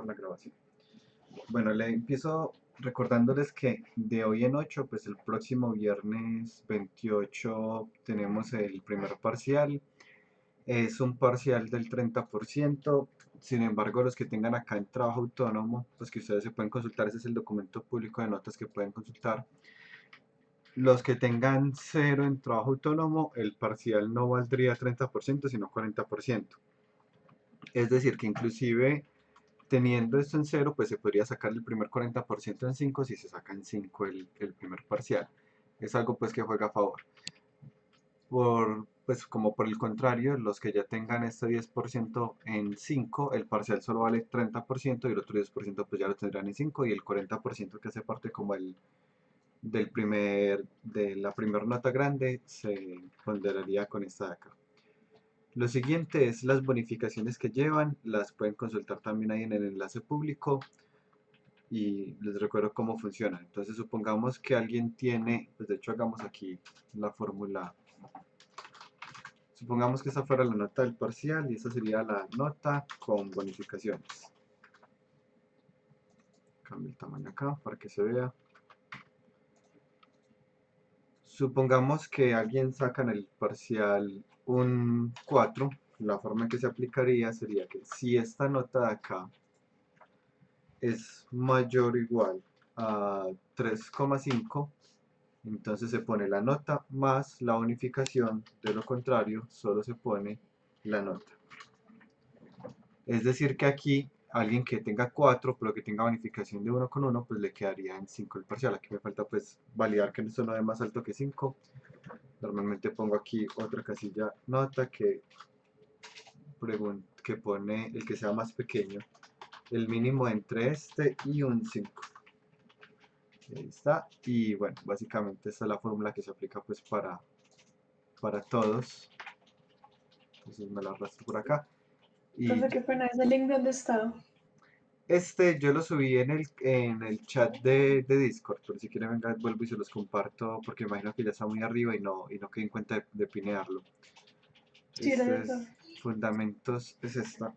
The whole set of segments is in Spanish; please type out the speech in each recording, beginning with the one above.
dejar la grabación. Bueno, le empiezo recordándoles que de hoy en 8, pues el próximo viernes 28 tenemos el primer parcial. Es un parcial del 30%. Sin embargo, los que tengan acá en trabajo autónomo, pues que ustedes se pueden consultar, ese es el documento público de notas que pueden consultar. Los que tengan cero en trabajo autónomo, el parcial no valdría 30%, sino 40%. Es decir, que inclusive teniendo esto en cero, pues se podría sacar el primer 40% en 5 si se saca en 5 el primer parcial. Es algo pues que juega a favor. Pues como por el contrario, los que ya tengan este 10% en 5, el parcial solo vale 30% y el otro 10% pues ya lo tendrán en 5 y el 40% que hace parte como de la primera nota grande se ponderaría con esta de acá. Lo siguiente es las bonificaciones que llevan, las pueden consultar también ahí en el enlace público y les recuerdo cómo funciona. Entonces supongamos que alguien tiene, pues de hecho hagamos aquí la fórmula. Supongamos que esta fuera la nota del parcial y esta sería la nota con bonificaciones. Cambio el tamaño acá para que se vea. Supongamos que alguien saca en el parcial un 4, la forma en que se aplicaría sería que si esta nota de acá es mayor o igual a 3,5, entonces se pone la nota más la bonificación, de lo contrario solo se pone la nota. Es decir que aquí alguien que tenga 4 pero que tenga bonificación de 1,1 pues le quedaría en 5 el parcial. Aquí me falta pues validar que esto no dé más alto que 5. Normalmente pongo aquí otra casilla nota que pone el que sea más pequeño, el mínimo entre este y un 5. Ahí está. Y bueno, básicamente esta es la fórmula que se aplica pues para todos. Entonces me la arrastro por acá. Y Profe, qué pena, ese link dónde está. yo lo subí en el chat de Discord, pero si quieren venga, vuelvo y se los comparto porque imagino que ya está muy arriba y no quedé en cuenta de pinearlo. Sí, Este gracias, es profe. Fundamentos, es esta.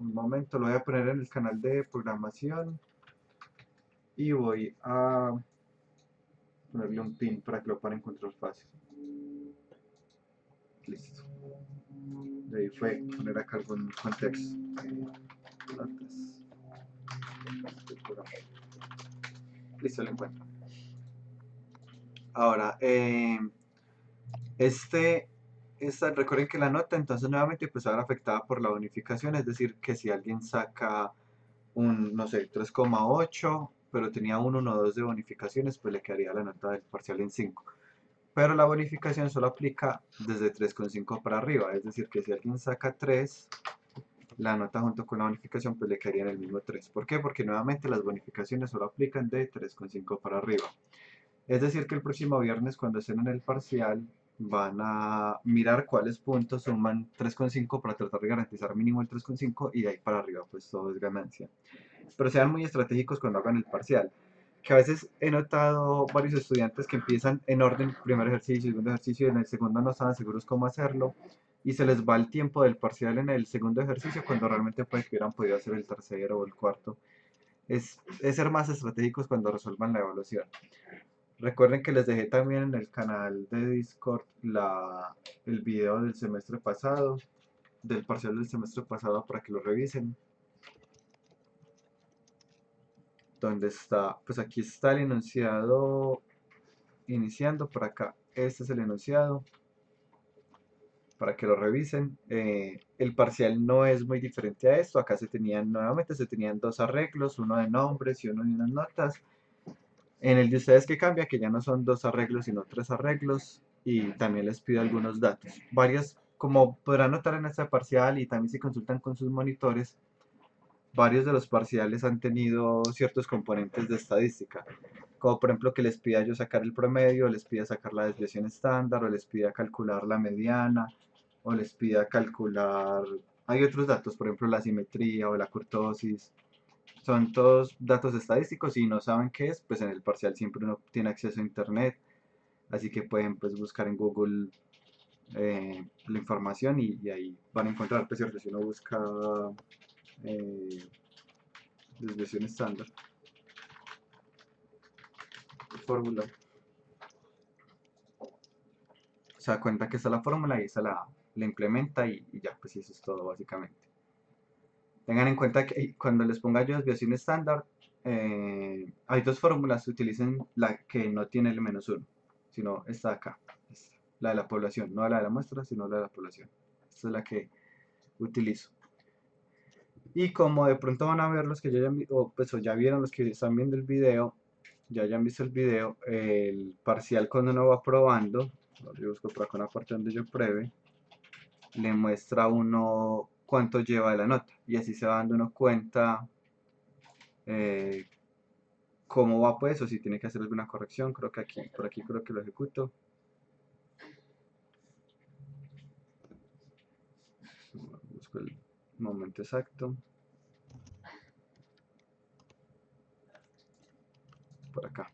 Un momento, lo voy a poner en el canal de programación y voy a ponerle un pin para que lo puedan encontrar fácil. Listo. De ahí fue poner acá algún contexto. Notas. Listo, lo encuentro. Ahora, este, recuerden que la nota entonces nuevamente pues va a ver afectada por la bonificación, es decir, que si alguien saca un, no sé, 3,8, pero tenía un 1 o 2 de bonificaciones, pues le quedaría la nota del parcial en 5. Pero la bonificación solo aplica desde 3,5 para arriba, es decir, que si alguien saca 3, la nota junto con la bonificación pues le quedaría en el mismo 3. ¿Por qué? Porque nuevamente las bonificaciones solo aplican de 3,5 para arriba. Es decir, que el próximo viernes cuando estén en el parcial van a mirar cuáles puntos suman 3,5 para tratar de garantizar mínimo el 3,5 y de ahí para arriba pues todo es ganancia. Pero sean muy estratégicos cuando hagan el parcial, que a veces he notado varios estudiantes que empiezan en orden primer ejercicio, segundo ejercicio y en el segundo no estaban seguros cómo hacerlo y se les va el tiempo del parcial en el segundo ejercicio cuando realmente puede que hubieran podido hacer el tercero o el cuarto. Es ser más estratégicos cuando resuelvan la evaluación. Recuerden que les dejé también en el canal de Discord el video del semestre pasado, del parcial del semestre pasado para que lo revisen. Donde está, pues aquí está el enunciado iniciando, por acá este es el enunciado para que lo revisen. El parcial no es muy diferente a esto, acá nuevamente se tenían dos arreglos, uno de nombres y uno de unas notas. En el de ustedes que cambia, que ya no son dos arreglos, sino tres arreglos, y también les pido algunos datos. Varias, como podrán notar en esta parcial, y también si consultan con sus monitores, varios de los parciales han tenido ciertos componentes de estadística, como por ejemplo que les pida yo sacar el promedio, o les pida sacar la desviación estándar, o les pida calcular la mediana, o les pida calcular, hay otros datos, por ejemplo la simetría o la kurtosis, son todos datos estadísticos y no saben qué es, pues en el parcial siempre uno tiene acceso a internet, así que pueden pues buscar en Google la información y ahí van a encontrar, pues cierto, si uno busca eh, desviación estándar, fórmula. Se da cuenta que está la fórmula y esa la implementa y ya, pues eso es todo básicamente. Tengan en cuenta que cuando les ponga yo desviación estándar, hay dos fórmulas, utilicen la que no tiene el -1, sino esta de acá, esta, la de la población, no la de la muestra, sino la de la población. Esta es la que utilizo. Y como de pronto van a ver los que ya hayan, o ya vieron los que están viendo el video, ya hayan visto el video, el parcial cuando uno va probando, yo busco por acá una parte donde yo pruebe, le muestra a uno cuánto lleva de la nota y así se va dando uno cuenta eh, cómo va pues o si tiene que hacer alguna corrección. Creo que aquí, por aquí creo que lo ejecuto. Busco el momento exacto. Por acá.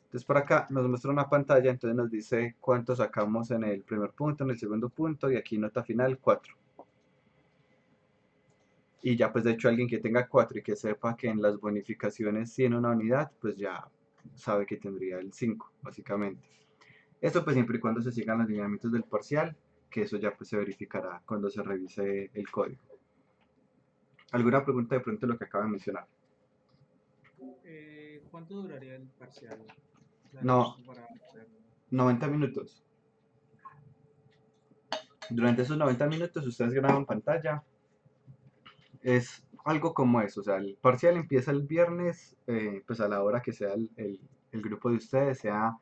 Entonces por acá nos muestra una pantalla, entonces nos dice cuánto sacamos en el primer punto, en el segundo punto y aquí nota final 4. Y ya pues de hecho alguien que tenga 4 y que sepa que en las bonificaciones tiene una unidad, pues ya sabe que tendría el 5 básicamente. Esto pues siempre y cuando se sigan los lineamientos del parcial, que eso ya pues se verificará cuando se revise el código. ¿Alguna pregunta de pronto de lo que acaba de mencionar? ¿Cuánto duraría el parcial? O sea, No, para hacerlo. 90 minutos. Durante esos 90 minutos ustedes graban pantalla. Es algo como eso, o sea, el parcial empieza el viernes, pues a la hora que sea el grupo de ustedes, sea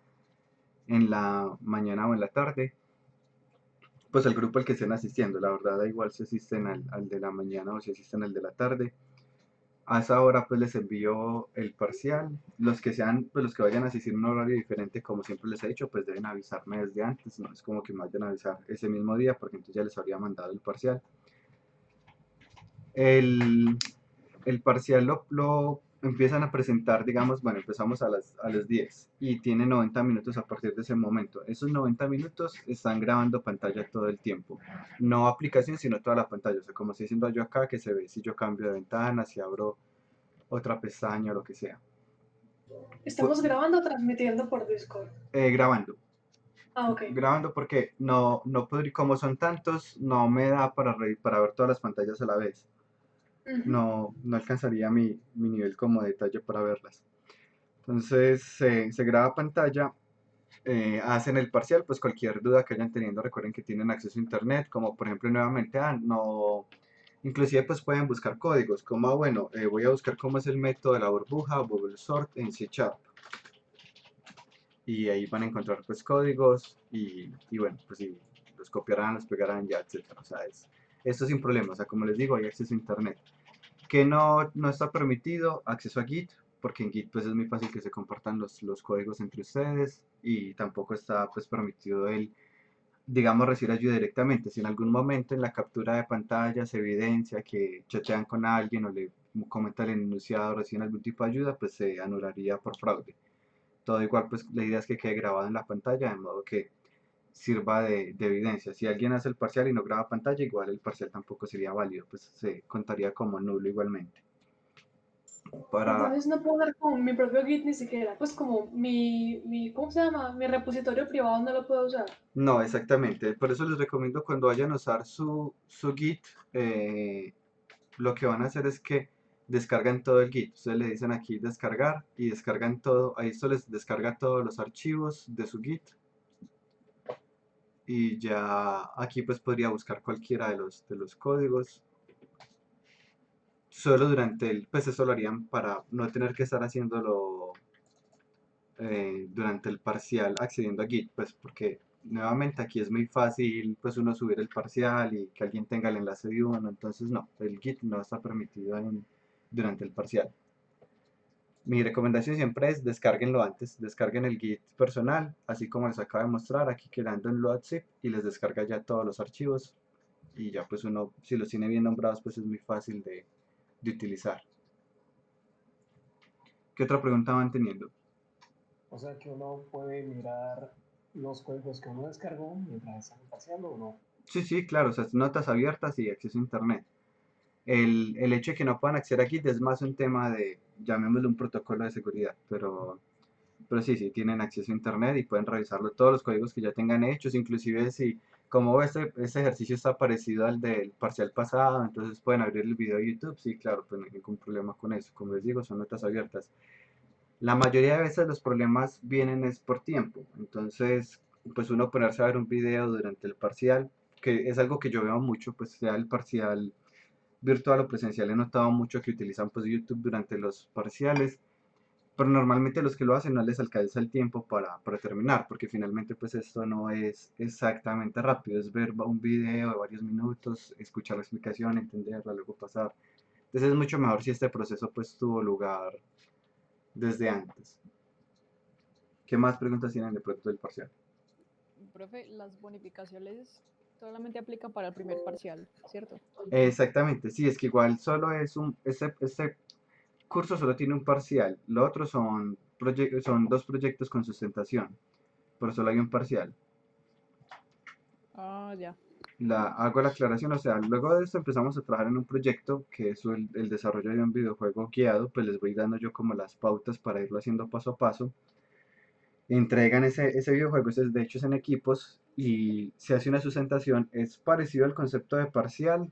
en la mañana o en la tarde, pues el grupo al que estén asistiendo, la verdad da igual si asisten al de la mañana o si asisten al de la tarde. A esa hora pues les envío el parcial. Los que sean, pues los que vayan a asistir a un horario diferente, como siempre les he dicho, pues deben avisarme desde antes, no es como que me vayan a avisar ese mismo día, porque entonces ya les habría mandado el parcial. El, el parcial lo empiezan a presentar, digamos, bueno, empezamos a las 10 y tiene 90 minutos a partir de ese momento. Esos 90 minutos están grabando pantalla todo el tiempo. No aplicación, sino toda la pantalla. O sea, como estoy diciendo yo acá, que se ve si yo cambio de ventana, si abro otra pestaña o lo que sea. Estamos grabando o transmitiendo por Discord. Grabando. Ah, ok. Grabando porque no podría, como son tantos, no me da para ver todas las pantallas a la vez. No alcanzaría mi nivel como de detalle para verlas. Entonces se graba pantalla, hacen el parcial, pues cualquier duda que hayan teniendo, recuerden que tienen acceso a internet, como por ejemplo nuevamente, no, inclusive pues pueden buscar códigos, como bueno, voy a buscar cómo es el método de la burbuja, bubble sort en C#, y ahí van a encontrar pues códigos y bueno, pues sí, los copiarán, los pegarán ya, etcétera. O sea, esto sin problema, o sea, como les digo, hay acceso a internet. Que no está permitido acceso a Git, porque en Git pues es muy fácil que se compartan los códigos entre ustedes y tampoco está pues permitido el, digamos, recibir ayuda directamente. Si en algún momento en la captura de pantalla se evidencia que chatean con alguien o le comentan el enunciado o reciben algún tipo de ayuda, pues se anularía por fraude. Todo igual, pues la idea es que quede grabado en la pantalla, de modo que sirva de evidencia. Si alguien hace el parcial y no graba pantalla, igual el parcial tampoco sería válido, pues se contaría como nulo igualmente. Para, Entonces no puedo dar como mi propio Git ni siquiera. Pues como ¿cómo se llama? Mi repositorio privado no lo puedo usar. no, exactamente. Por eso les recomiendo cuando vayan a usar su Git, eh, lo que van a hacer es que descargan todo el Git. Ustedes le dicen aquí descargar y descargan todo. Ahí esto les descarga todos los archivos de su Git. Y ya aquí pues podría buscar cualquiera de los códigos. Solo durante pues eso lo harían para no tener que estar haciéndolo durante el parcial accediendo a Git, pues porque nuevamente aquí es muy fácil pues uno subir el parcial y que alguien tenga el enlace de uno, entonces no, el Git no está permitido durante el parcial. Mi recomendación siempre es descarguenlo antes, descarguen el Git personal, así como les acabo de mostrar, aquí quedando en loadzip y les descarga ya todos los archivos y ya pues uno, si los tiene bien nombrados, pues es muy fácil de utilizar. ¿Qué otra pregunta van teniendo? O sea que uno puede mirar los códigos que uno descargó mientras está parcial o no. Sí, sí, claro, o sea, notas abiertas y acceso a internet. El hecho de que no puedan acceder a Git es más un tema de, llamémoslo un protocolo de seguridad, pero sí, sí, tienen acceso a internet y pueden revisarlo todos los códigos que ya tengan hechos, inclusive si, como este ejercicio está parecido al del parcial pasado, entonces pueden abrir el video de YouTube, sí, claro, pues no hay ningún problema con eso, como les digo, son notas abiertas. La mayoría de veces los problemas vienen es por tiempo, entonces pues uno ponerse a ver un video durante el parcial, que es algo que yo veo mucho, pues sea el parcial virtual o presencial, he notado mucho que utilizan pues YouTube durante los parciales, pero normalmente los que lo hacen no les alcanza el tiempo para terminar, porque finalmente pues esto no es exactamente rápido, es ver un video de varios minutos, escuchar la explicación, entenderla, luego pasar. Entonces es mucho mejor si este proceso pues tuvo lugar desde antes. ¿Qué más preguntas tienen de pronto del parcial? Profe, las bonificaciones solamente aplican para el primer parcial, ¿cierto? Exactamente, sí, es que igual solo es este curso solo tiene un parcial, lo otro son dos proyectos con sustentación, pero solo hay un parcial. Ah, ya. Hago la aclaración, o sea, luego de esto empezamos a trabajar en un proyecto que es el desarrollo de un videojuego guiado, pues les voy dando yo como las pautas para irlo haciendo paso a paso. Entregan ese videojuego, de hecho es en equipos y se hace una sustentación, es parecido al concepto de parcial,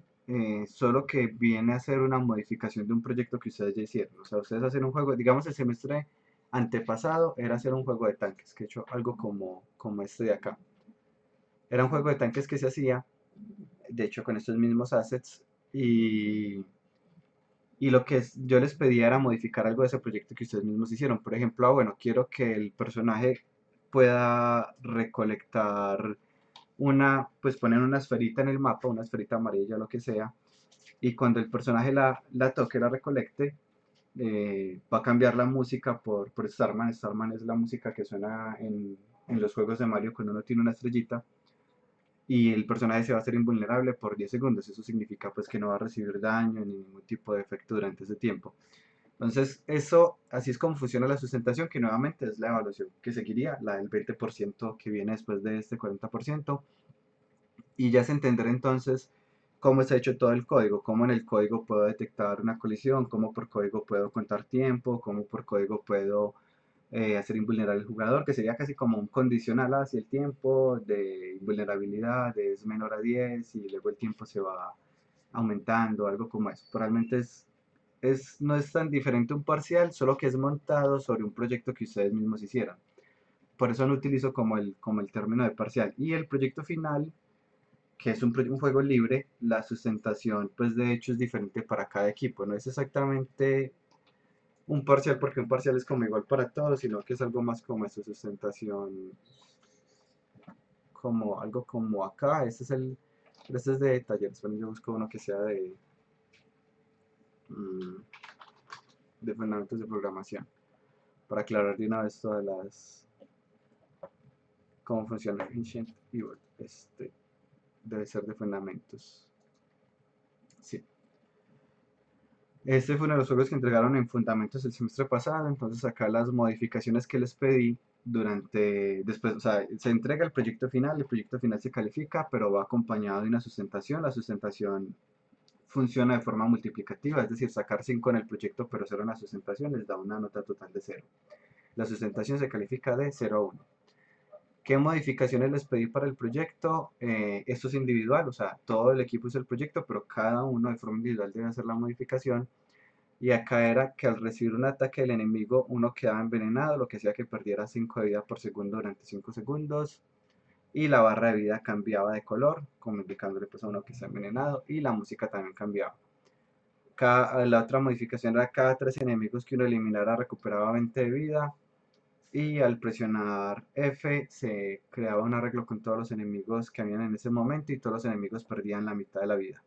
solo que viene a ser una modificación de un proyecto que ustedes ya hicieron. O sea, ustedes hacen un juego, digamos el semestre antepasado era hacer un juego de tanques, que he hecho algo como este de acá. Era un juego de tanques que se hacía de hecho con estos mismos assets y, y lo que yo les pedía era modificar algo de ese proyecto que ustedes mismos hicieron. Por ejemplo, bueno, quiero que el personaje pueda recolectar pues poner una esferita en el mapa, una esferita amarilla, lo que sea, y cuando el personaje la toque, la recolecte, va a cambiar la música por Starman. Starman es la música que suena en los juegos de Mario cuando uno tiene una estrellita y el personaje se va a hacer invulnerable por 10 segundos. Eso significa pues que no va a recibir daño ni ningún tipo de efecto durante ese tiempo. Entonces, así es como funciona la sustentación, que nuevamente es la evaluación que seguiría, la del 20% que viene después de este 40%. Y ya se entenderá entonces cómo está hecho todo el código, cómo en el código puedo detectar una colisión, cómo por código puedo contar tiempo, cómo por código puedo hacer invulnerable al jugador, que sería casi como un condicional hacia el tiempo de invulnerabilidad, es menor a 10 y luego el tiempo se va aumentando, algo como eso. Realmente no es tan diferente un parcial, solo que es montado sobre un proyecto que ustedes mismos hicieron. Por eso no utilizo como el término de parcial. Y el proyecto final, que es un juego libre, la sustentación pues de hecho es diferente para cada equipo, no es exactamente un parcial porque un parcial es como igual para todos, sino que es algo más como esa sustentación, como algo como acá, este es de talleres, bueno, yo busco uno que sea mm, de fundamentos de programación, para aclarar de una vez todas cómo funciona Ancient Evil, debe ser de fundamentos, sí. Este fue uno de los juegos que entregaron en Fundamentos el semestre pasado, entonces acá las modificaciones que les pedí después, o sea, se entrega el proyecto final se califica, pero va acompañado de una sustentación. La sustentación funciona de forma multiplicativa, es decir, sacar 5 en el proyecto pero 0 en la sustentación les da una nota total de 0. La sustentación se califica de 0 a 1. ¿Qué modificaciones les pedí para el proyecto? Esto es individual, o sea, todo el equipo hizo el proyecto, pero cada uno de forma individual debe hacer la modificación. Y acá era que al recibir un ataque del enemigo uno quedaba envenenado, lo que hacía que perdiera 5 de vida por segundo durante 5 segundos. Y la barra de vida cambiaba de color, como indicándole pues a uno que está envenenado. Y la música también cambiaba. La otra modificación era cada 3 enemigos que uno eliminara recuperaba 20 de vida. Y al presionar F se creaba un arreglo con todos los enemigos que habían en ese momento y todos los enemigos perdían la mitad de la vida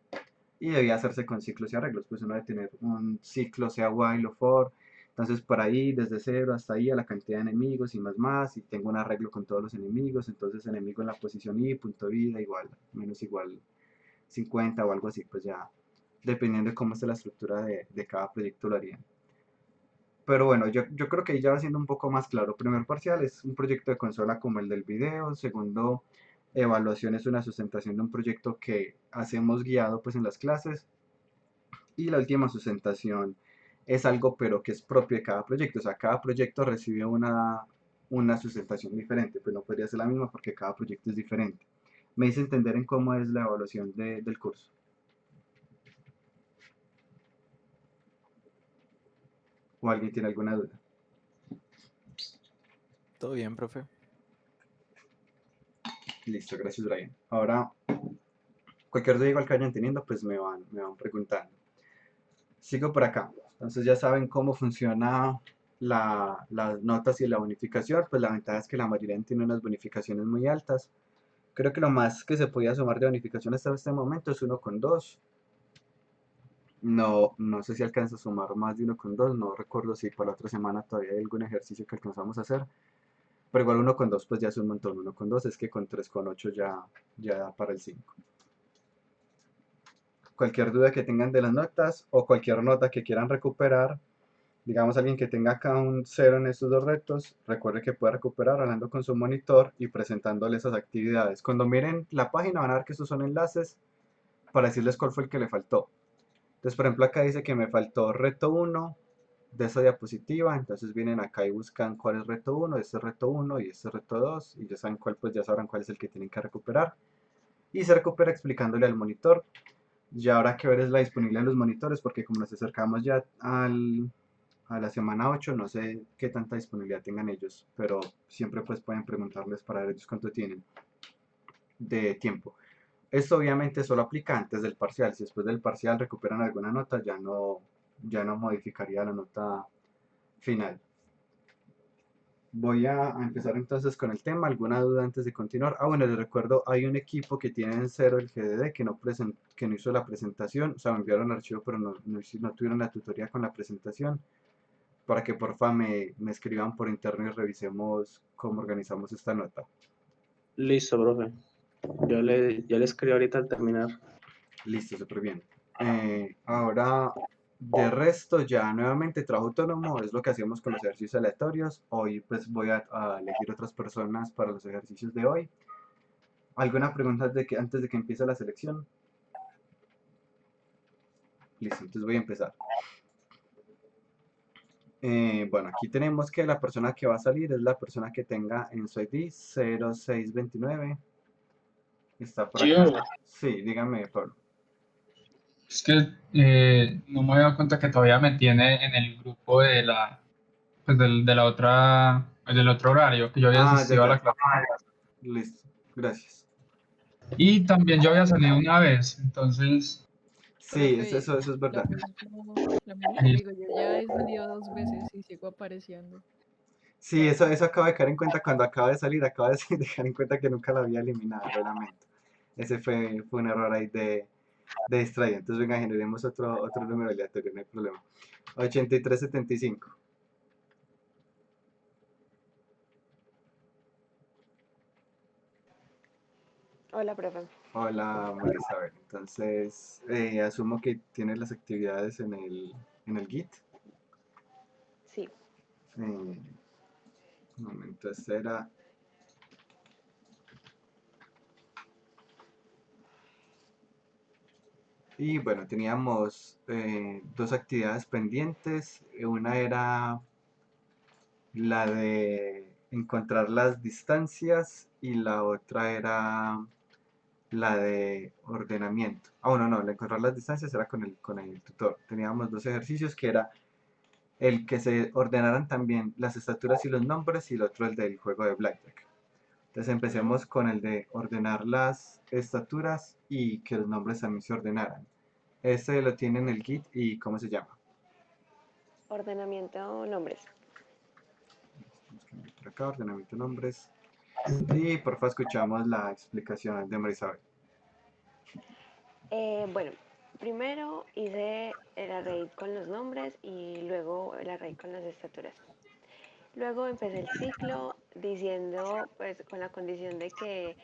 y debía hacerse con ciclos y arreglos, pues uno debe tener un ciclo, sea while o for, entonces por ahí, desde cero hasta ahí, a la cantidad de enemigos y más, y tengo un arreglo con todos los enemigos, entonces enemigo en la posición I, punto vida, igual, menos igual 50 o algo así, pues ya, dependiendo de cómo esté la estructura de cada proyecto lo harían. Pero bueno, yo creo que ahí ya va siendo un poco más claro. Primer parcial es un proyecto de consola como el del video. Segundo, evaluación es una sustentación de un proyecto que hacemos guiado pues en las clases. Y la última sustentación es algo pero que es propio de cada proyecto. O sea, cada proyecto recibe una sustentación diferente, pues no podría ser la misma porque cada proyecto es diferente. Me hice entender en cómo es la evaluación del curso. ¿O alguien tiene alguna duda? Todo bien, profe. Listo, gracias Brian. Ahora, cualquier duda igual que vayan teniendo, pues me van preguntando. Sigo por acá. Entonces ya saben cómo funciona las notas y la bonificación. Pues la ventaja es que la mayoría tiene unas bonificaciones muy altas. Creo que lo más que se podía sumar de bonificación hasta este momento es 1,2. No sé si alcanza a sumar más de 1,2. No recuerdo si para la otra semana todavía hay algún ejercicio que alcanzamos a hacer. Pero igual 1,2 pues ya es un montón. 1,2 es que con 3,8 ya da para el 5. Cualquier duda que tengan de las notas o cualquier nota que quieran recuperar, digamos alguien que tenga acá un 0 en estos dos retos, recuerde que puede recuperar hablando con su monitor y presentándole esas actividades. Cuando miren la página van a ver que estos son enlaces para decirles cuál fue el que le faltó. Entonces, por ejemplo, acá dice que me faltó reto 1 de esa diapositiva, entonces vienen acá y buscan cuál es reto 1, este es reto 1 y este es reto 2, y ya saben cuál, pues ya sabrán cuál es el que tienen que recuperar. Y se recupera explicándole al monitor. Ya habrá que ver es la disponibilidad de los monitores, porque como nos acercamos ya a la semana 8 no sé qué tanta disponibilidad tengan ellos, pero siempre pues pueden preguntarles para ver ellos cuánto tienen de tiempo. Esto obviamente solo aplica antes del parcial. Si después del parcial recuperan alguna nota, ya no modificaría la nota final. Voy a empezar entonces con el tema. ¿Alguna duda antes de continuar? Bueno, les recuerdo, hay un equipo que tiene en cero el GDD que no hizo la presentación. O sea, me enviaron el archivo, pero no tuvieron la tutoría con la presentación. Para que porfa me escriban por internet y revisemos cómo organizamos esta nota. Listo, profe. Ya le escribo ahorita al terminar. Listo, súper bien. Ahora, de resto, ya nuevamente trabajo autónomo es lo que hacíamos con los ejercicios aleatorios. Hoy pues voy a elegir otras personas para los ejercicios de hoy. ¿Alguna pregunta antes de que empiece la selección? Listo, entonces voy a empezar. Bueno, aquí tenemos que la persona que va a salir es la persona que tenga en su ID 0629. Está por acá. Yo, Sí, dígame, Pablo. es que no me había dado cuenta que todavía me tiene en el grupo pues de la otra, pues del otro horario, que yo había Ah, ya, asistido a la ya. clase. Listo, gracias. Y también yo había salido una vez, entonces, Sí, Profe, eso es lo verdad. mismo, lo mismo listo. conmigo. Yo ya he salido 2 veces y sigo apareciendo. Sí, eso acabo de caer en cuenta cuando acaba de salir, acabo de de caer en cuenta que nunca lo había eliminado, lo lamento. Ese fue un error ahí de distraído. Entonces, venga, generemos otro número aleatorio, no hay problema. 8375. Hola, profe. Hola, Marisabel. Entonces, asumo que tienes las actividades en el Git. Sí, Un momento, esta era. Y bueno, teníamos dos actividades pendientes. Una era la de encontrar las distancias y la otra era la de ordenamiento. Bueno, no, la de encontrar las distancias era con el tutor. Teníamos dos ejercicios que era el que se ordenaran también las estaturas y los nombres y el otro el del juego de Blackjack. Entonces empecemos con el de ordenar las estaturas y que los nombres también se ordenaran. Este lo tiene en el Git y ¿cómo se llama? ordenamiento nombres. Busquemos por acá, ordenamiento de nombres. Y porfa escuchamos la explicación de Marisabel. Bueno, primero hice el array con los nombres y luego el array con las estaturas. Luego empecé el ciclo diciendo, pues con la condición de que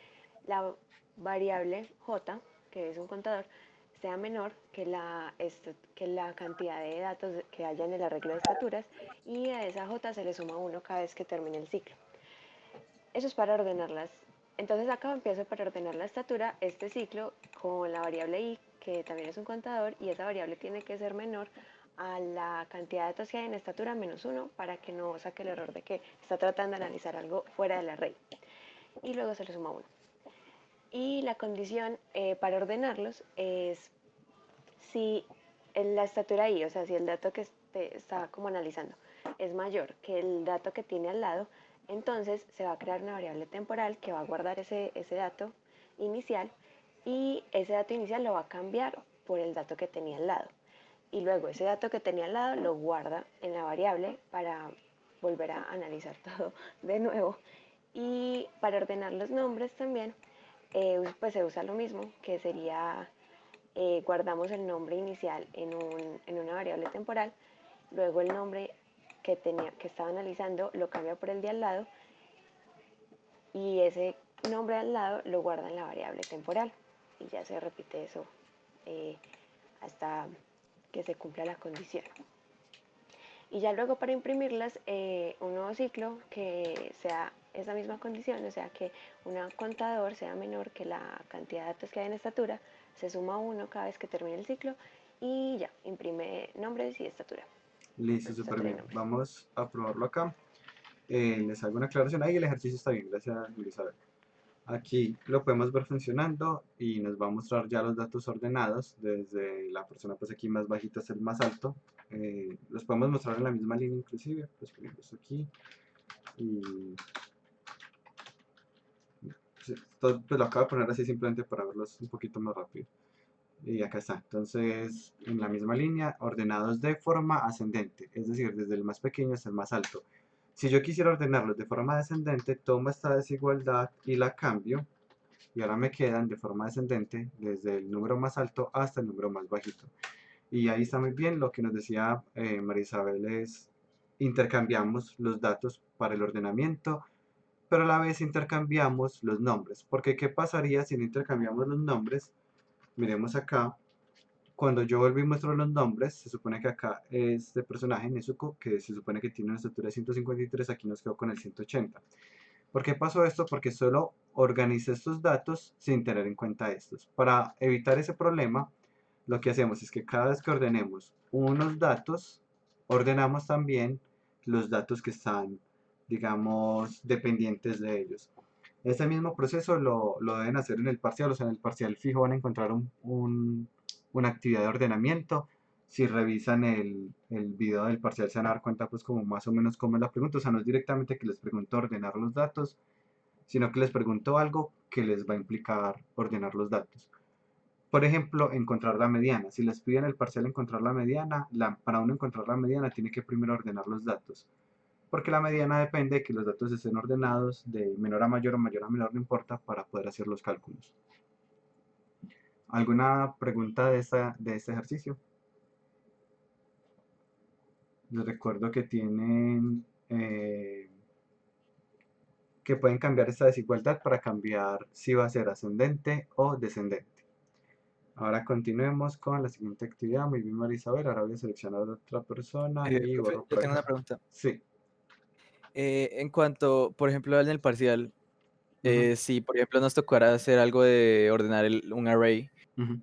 la variable j, que es un contador, sea menor que la cantidad de datos que haya en el arreglo de estaturas y a esa j se le suma 1 cada vez que termine el ciclo. Eso es para ordenarlas. Entonces acá empiezo para ordenar la estatura, este ciclo con la variable i que también es un contador, y esa variable tiene que ser menor a la cantidad de datos que hay en estatura menos 1 para que no saque el error de que está tratando de analizar algo fuera del array. Y luego se le suma 1. Y la condición para ordenarlos es si la estatura ahí, o sea, si el dato que está como analizando es mayor que el dato que tiene al lado, entonces se va a crear una variable temporal que va a guardar ese dato inicial, y ese dato inicial lo va a cambiar por el dato que tenía al lado. Y luego ese dato que tenía al lado lo guarda en la variable para volver a analizar todo de nuevo. Y para ordenar los nombres también, pues se usa lo mismo, que sería guardamos el nombre inicial en una variable temporal, luego el nombre que estaba analizando lo cambia por el de al lado, y ese nombre al lado lo guarda en la variable temporal, y ya se repite eso hasta que se cumpla la condición. Y ya luego para imprimirlas, un nuevo ciclo que sea esa misma condición, o sea que un contador sea menor que la cantidad de datos que hay en estatura, se suma 1 cada vez que termine el ciclo, y ya, imprime nombres y estatura. Listo, súper Estatura y bien. nombre. Vamos a probarlo acá. Les hago una aclaración ahí, el ejercicio está bien, gracias Elizabeth. Aquí lo podemos ver funcionando y nos va a mostrar ya los datos ordenados desde la persona pues aquí más bajita hasta el más alto. Los podemos mostrar en la misma línea inclusive, pues ponemos aquí y pues lo acabo de poner así simplemente para verlos un poquito más rápido. Y acá está, entonces en la misma línea, ordenados de forma ascendente, es decir, desde el más pequeño hasta el más alto. Si yo quisiera ordenarlos de forma descendente, tomo esta desigualdad y la cambio, y ahora me quedan de forma descendente desde el número más alto hasta el número más bajito. Y ahí está muy bien, lo que nos decía María Isabel es, intercambiamos los datos para el ordenamiento, pero a la vez intercambiamos los nombres, porque ¿qué pasaría si no intercambiamos los nombres? Miremos acá, cuando yo vuelvo y muestro los nombres, se supone que acá este personaje, Nezuko, que se supone que tiene una estatura de 153, aquí nos quedó con el 180. ¿Por qué pasó esto? Porque solo organicé estos datos sin tener en cuenta estos. Para evitar ese problema, lo que hacemos es que cada vez que ordenemos unos datos, ordenamos también los datos que están, digamos, dependientes de ellos. Este mismo proceso lo deben hacer en el parcial, o sea, en el parcial fijo van a encontrar una actividad de ordenamiento. Si revisan el video del parcial se van a dar cuenta pues como más o menos cómo es la pregunta, o sea, no es directamente que les pregunto ordenar los datos, sino que les pregunto algo que les va a implicar ordenar los datos. Por ejemplo, encontrar la mediana. Si les piden el parcial encontrar la mediana, para uno encontrar la mediana tiene que primero ordenar los datos. Porque la mediana depende de que los datos estén ordenados de menor a mayor o mayor a menor, no importa, para poder hacer los cálculos. ¿Alguna pregunta de este ejercicio? Les recuerdo que tienen que pueden cambiar esta desigualdad para cambiar si va a ser ascendente o descendente. Ahora continuemos con la siguiente actividad. Muy bien, María Isabel. Ahora voy a seleccionar a otra persona y Profe, borro yo por tengo una acá. pregunta. Sí. En cuanto, por ejemplo, en el parcial, Ujú, si por ejemplo nos tocara hacer algo de ordenar un array, ujú.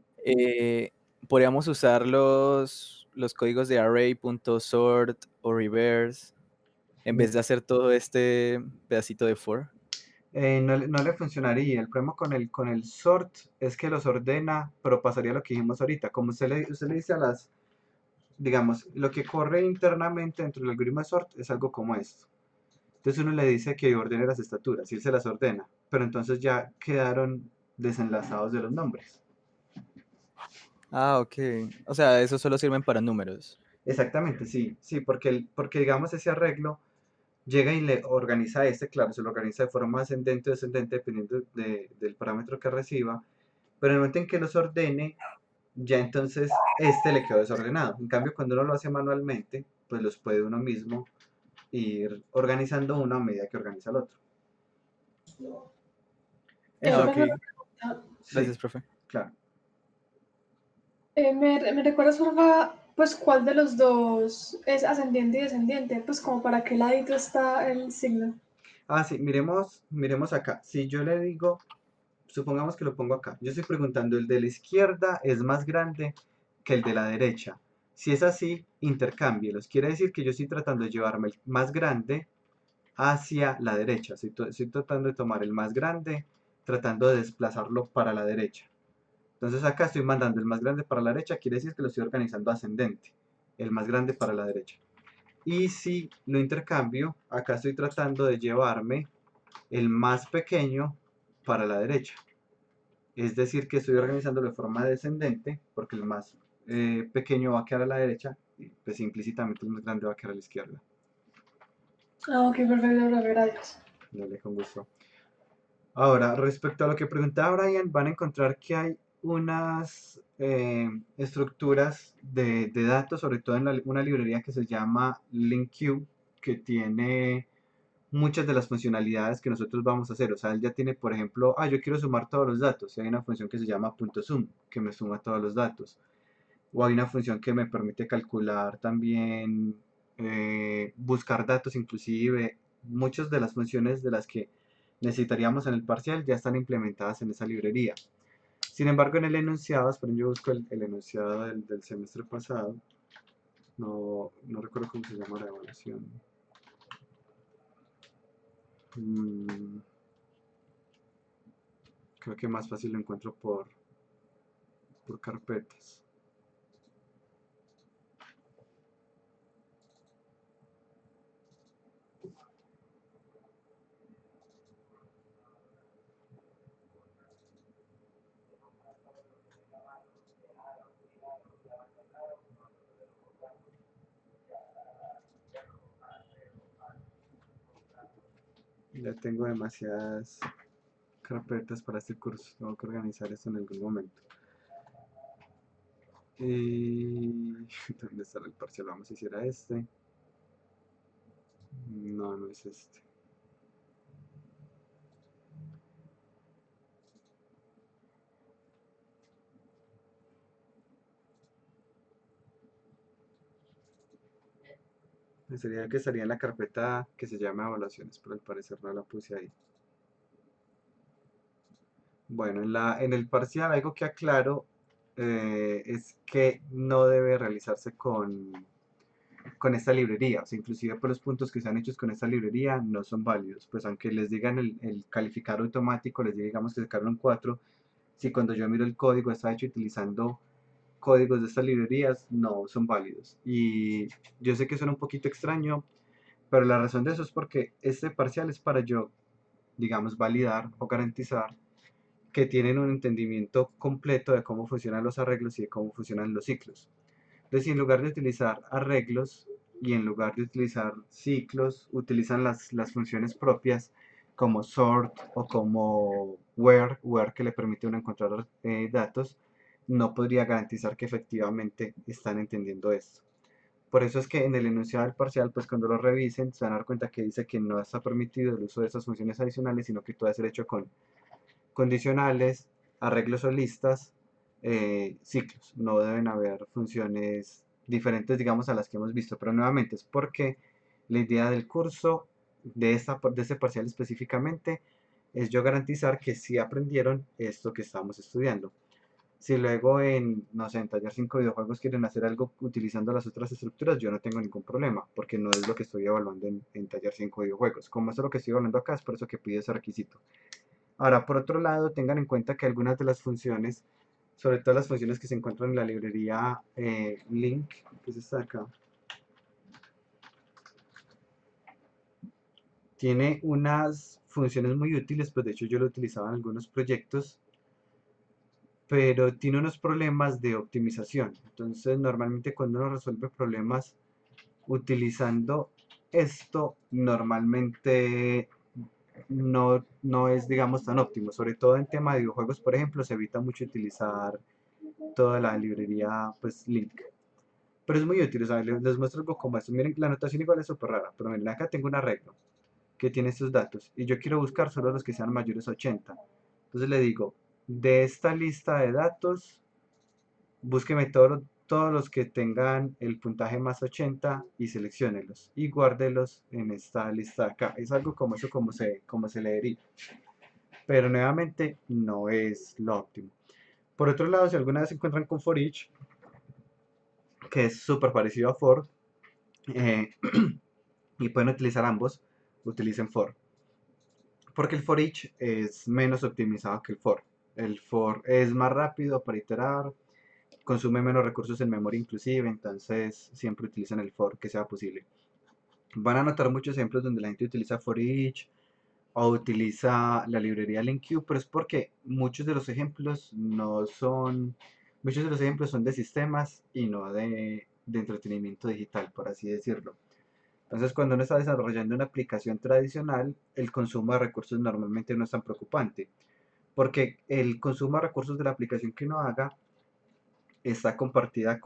podríamos usar los códigos de array.sort o reverse en vez de hacer todo este pedacito de for. No le funcionaría. El problema con el sort es que los ordena, pero pasaría lo que dijimos ahorita. Como usted le dice a las, digamos, lo que corre internamente dentro del algoritmo de sort es algo como esto. Entonces uno le dice que ordene las estaturas y él se las ordena, pero entonces ya quedaron desenlazados de los nombres. Ah, ok. O sea, eso solo sirven para números. Exactamente, sí, sí, porque digamos ese arreglo llega y le organiza claro, se lo organiza de forma ascendente o descendente dependiendo del parámetro que reciba, pero en el momento en que los ordene, ya entonces este le quedó desordenado. En cambio, cuando uno lo hace manualmente, pues los puede uno mismo ir organizando uno a medida que organiza el otro. Eso, Profe, ok. una pregunta. sí, Gracias, profe. claro. ¿Me recuerdas, porfa, pues cuál de los dos es ascendiente y descendiente? Pues como para qué ladito está el signo. Ah, sí, miremos acá. Si yo le digo supongamos que lo pongo acá. Yo estoy preguntando, ¿el de la izquierda es más grande que el de la derecha? Si es así, intercámbielos. Quiere decir que yo estoy tratando de llevarme el más grande hacia la derecha. Estoy tratando de tomar el más grande, tratando de desplazarlo para la derecha. Entonces acá estoy mandando el más grande para la derecha, quiere decir que lo estoy organizando ascendente. El más grande para la derecha. Y si lo intercambio, acá estoy tratando de llevarme el más pequeño para la derecha. Es decir, que estoy organizando de forma descendente, porque el más pequeño va a quedar a la derecha, y pues implícitamente el más grande va a quedar a la izquierda. Ah, ok, perfecto, profe, gracias. Dale, con gusto. Ahora, respecto a lo que preguntaba Brian, van a encontrar que hay unas estructuras de datos, sobre todo en una librería que se llama LinkQ, que tiene muchas de las funcionalidades que nosotros vamos a hacer. O sea, él ya tiene, por ejemplo, yo quiero sumar todos los datos. Y hay una función que se llama .sum, que me suma todos los datos. O hay una función que me permite calcular también, buscar datos inclusive. Muchas de las funciones de las que necesitaríamos en el parcial ya están implementadas en esa librería. Sin embargo, en el enunciado, esperen, yo busco el enunciado del semestre pasado. No recuerdo cómo se llama la evaluación. Creo que más fácil lo encuentro por carpetas. Ya tengo demasiadas carpetas para este curso, tengo que organizar esto en algún momento. ¿Dónde está el parcial? Vamos a hacer a este. No es este. Sería que estaría en la carpeta que se llama evaluaciones, pero al parecer no la puse ahí. Bueno, en el parcial algo que aclaro es que no debe realizarse con esta librería. O sea, inclusive por los puntos que se han hechos con esta librería no son válidos. Pues aunque les digan el calificador automático, les diga, digamos que sacaron un 4, si cuando yo miro el código está hecho utilizando códigos de estas librerías, no son válidos. Y yo sé que suena un poquito extraño, pero la razón de eso es porque este parcial es para yo, digamos, validar o garantizar que tienen un entendimiento completo de cómo funcionan los arreglos y de cómo funcionan los ciclos. Entonces, en lugar de utilizar arreglos y en lugar de utilizar ciclos, utilizan las funciones propias como sort o como where que le permite a uno encontrar datos, no podría garantizar que efectivamente están entendiendo esto. Por eso es que en el enunciado del parcial, pues cuando lo revisen, se van a dar cuenta que dice que no está permitido el uso de esas funciones adicionales, sino que todo debe ser hecho con condicionales, arreglos o listas, ciclos. No deben haber funciones diferentes, digamos, a las que hemos visto. Pero nuevamente es porque la idea del curso, de este parcial específicamente, es yo garantizar que sí aprendieron esto que estamos estudiando. Si luego no sé, en taller 5 videojuegos quieren hacer algo utilizando las otras estructuras, yo no tengo ningún problema, porque no es lo que estoy evaluando en taller 5 videojuegos. Como eso es lo que estoy evaluando acá, es por eso que pide ese requisito. Ahora, por otro lado, tengan en cuenta que algunas de las funciones, sobre todo las funciones que se encuentran en la librería Link, que está acá, tiene unas funciones muy útiles, pues de hecho yo lo utilizaba en algunos proyectos, pero tiene unos problemas de optimización. Entonces, normalmente cuando uno resuelve problemas utilizando esto, normalmente no es, digamos, tan óptimo. Sobre todo en tema de videojuegos, por ejemplo, se evita mucho utilizar toda la librería, pues, Link. Pero es muy útil, o sea, les muestro algo como esto. Miren, la anotación igual es súper rara, pero miren, acá tengo un arreglo que tiene estos datos y yo quiero buscar solo los que sean mayores a 80. Entonces le digo, de esta lista de datos, búsqueme todos los que tengan el puntaje más 80 y selecciónelos y guárdelos en esta lista de acá. Es algo como eso, como se leería. pero nuevamente no es lo óptimo. Por otro lado, si alguna vez se encuentran con for each, que es súper parecido a for, eh, y pueden utilizar ambos, utilicen for. Porque el for each es menos optimizado que el for. El for es más rápido para iterar, consume menos recursos en memoria inclusive, entonces siempre utilicen el for que sea posible. Van a notar muchos ejemplos donde la gente utiliza for each o utiliza la librería LinkQ, pero es porque muchos de los ejemplos son de sistemas y no de entretenimiento digital, por así decirlo. Entonces, cuando uno está desarrollando una aplicación tradicional, el consumo de recursos normalmente no es tan preocupante, porque el consumo de recursos de la aplicación que uno haga está compartida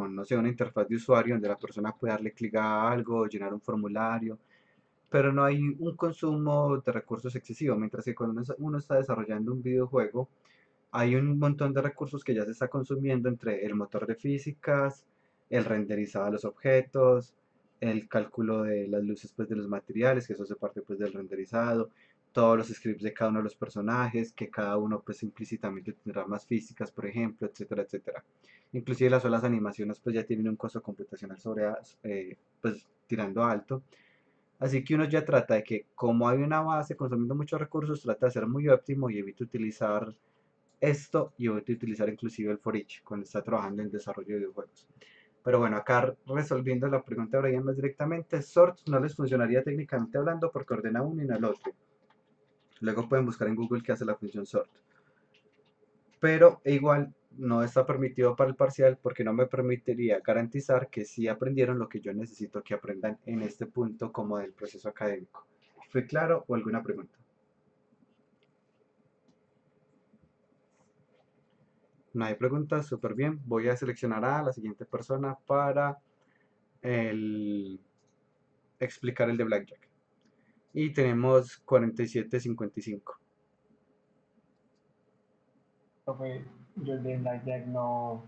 no sé, una interfaz de usuario donde la persona puede darle clic a algo, llenar un formulario, pero no hay un consumo de recursos excesivo, mientras que cuando uno está desarrollando un videojuego, hay un montón de recursos que ya se está consumiendo entre el motor de físicas, el renderizado de los objetos, el cálculo de las luces pues, de los materiales, que eso hace parte pues, del renderizado, todos los scripts de cada uno de los personajes, que cada uno pues implícitamente tendrá más físicas, por ejemplo, etcétera, etcétera. Inclusive las solas animaciones pues ya tienen un costo computacional pues tirando alto. Así que uno ya trata de que como hay una base consumiendo muchos recursos, trata de ser muy óptimo y evita utilizar esto y evita utilizar inclusive el for each cuando está trabajando en desarrollo de videojuegos. Pero bueno, acá resolviendo la pregunta de Brian más directamente, sort no les funcionaría técnicamente hablando porque ordena uno y no el otro. Luego pueden buscar en Google qué hace la función sort. Pero igual no está permitido para el parcial porque no me permitiría garantizar que sí aprendieron lo que yo necesito que aprendan en este punto como del proceso académico. ¿Fue claro o alguna pregunta? No hay preguntas, súper bien. Voy a seleccionar a la siguiente persona para explicar el de Blackjack. Y tenemos 47.55. Profe, yo el de Blackjack no